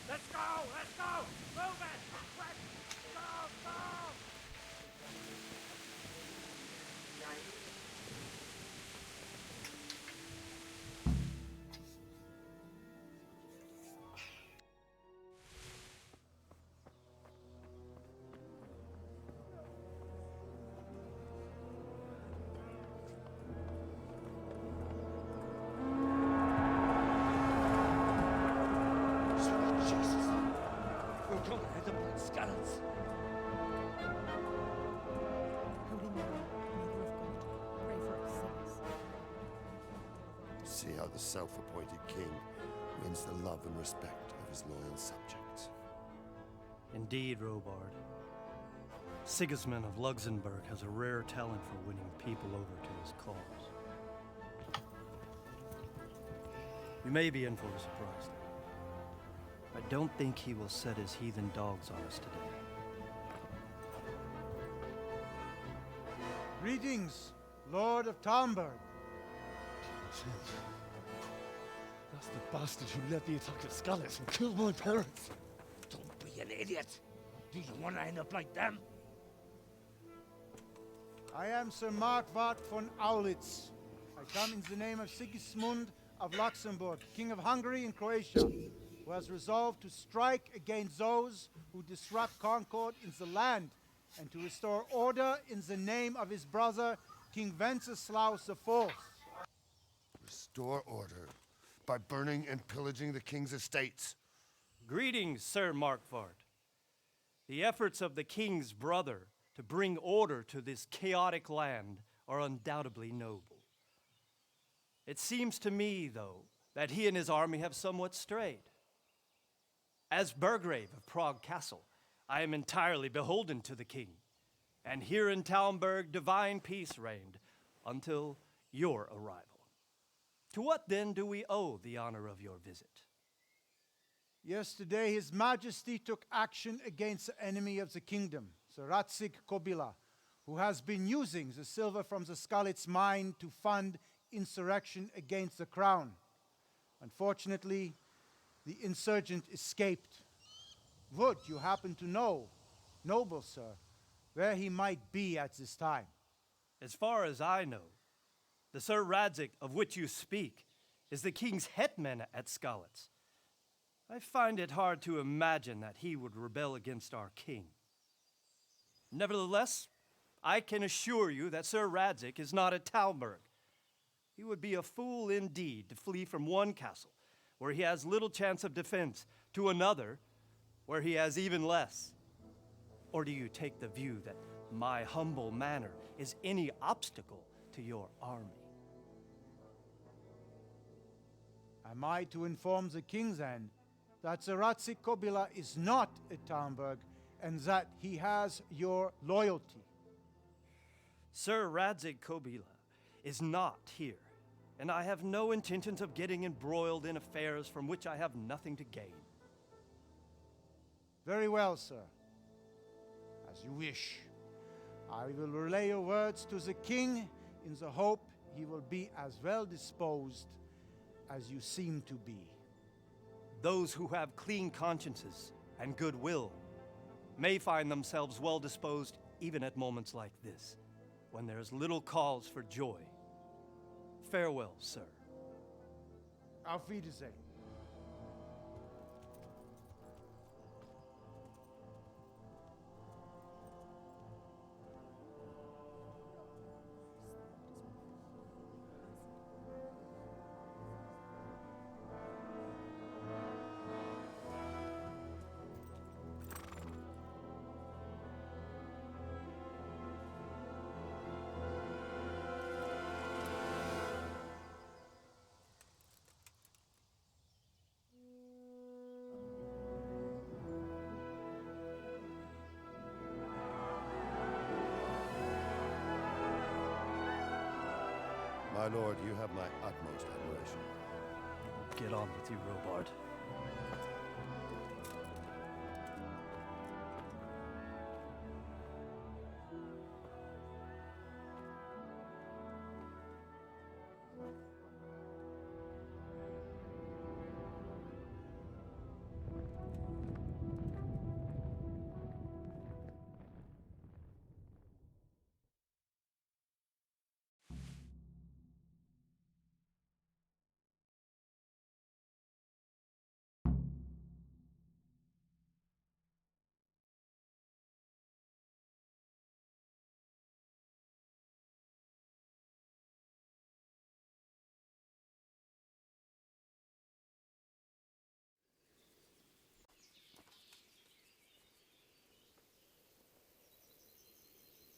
Let's go! Let's go! Move it! Quick! Go! Go! We're going to end up like Skalice. Holy Mary, Mother of God, pray for us sinners. See how the self-appointed king wins the love and respect of his loyal subjects. Indeed, Robard. Sigismund of Luxembourg has a rare talent for winning people over to his cause. You may be in for a surprise, though. I don't think he will set his heathen dogs on us today. Greetings, Lord of Talmberg. That's the bastard who led the attack at Skalice and killed my parents. Don't be an idiot. Do you want to end up like them? I am Sir Markwart von Aulitz. I come in the name of Sigismund of Luxembourg, King of Hungary and Croatia, who has resolved to strike against those who disrupt concord in the land and to restore order in the name of his brother, King Wenceslaus IV. Restore order by burning and pillaging the king's estates. Greetings, Sir Markwart. The efforts of the king's brother to bring order to this chaotic land are undoubtedly noble. It seems to me, though, that he and his army have somewhat strayed. As Burgrave of Prague Castle, I am entirely beholden to the king, and here in Talmberg divine peace reigned until your arrival. To what then do we owe the honor of your visit? Yesterday, His Majesty took action against the enemy of the kingdom, Sir Radzig Kobyla, who has been using the silver from the Skalice mine to fund insurrection against the crown. Unfortunately, the insurgent escaped. Would you happen to know, noble sir, where he might be at this time? As far as I know, the Sir Radzig of which you speak is the king's hetman at Skalice. I find it hard to imagine that he would rebel against our king. Nevertheless, I can assure you that Sir Radzig is not at Talmberg. He would be a fool indeed to flee from one castle where he has little chance of defense to another where he has even less. Or do you take the view that my humble manner is any obstacle to your army? Am I to inform the king then that Sir Radzig Kobyla is not at Talmberg and that he has your loyalty? Sir Radzig Kobyla is not here, and I have no intentions of getting embroiled in affairs from which I have nothing to gain. Very well, sir. As you wish. I will relay your words to the king in the hope he will be as well disposed as you seem to be. Those who have clean consciences and goodwill may find themselves well disposed even at moments like this, when there's little cause for joy. Farewell, sir. Auf Wiedersehen. My lord, you have my utmost admiration. Get on with you, Robard.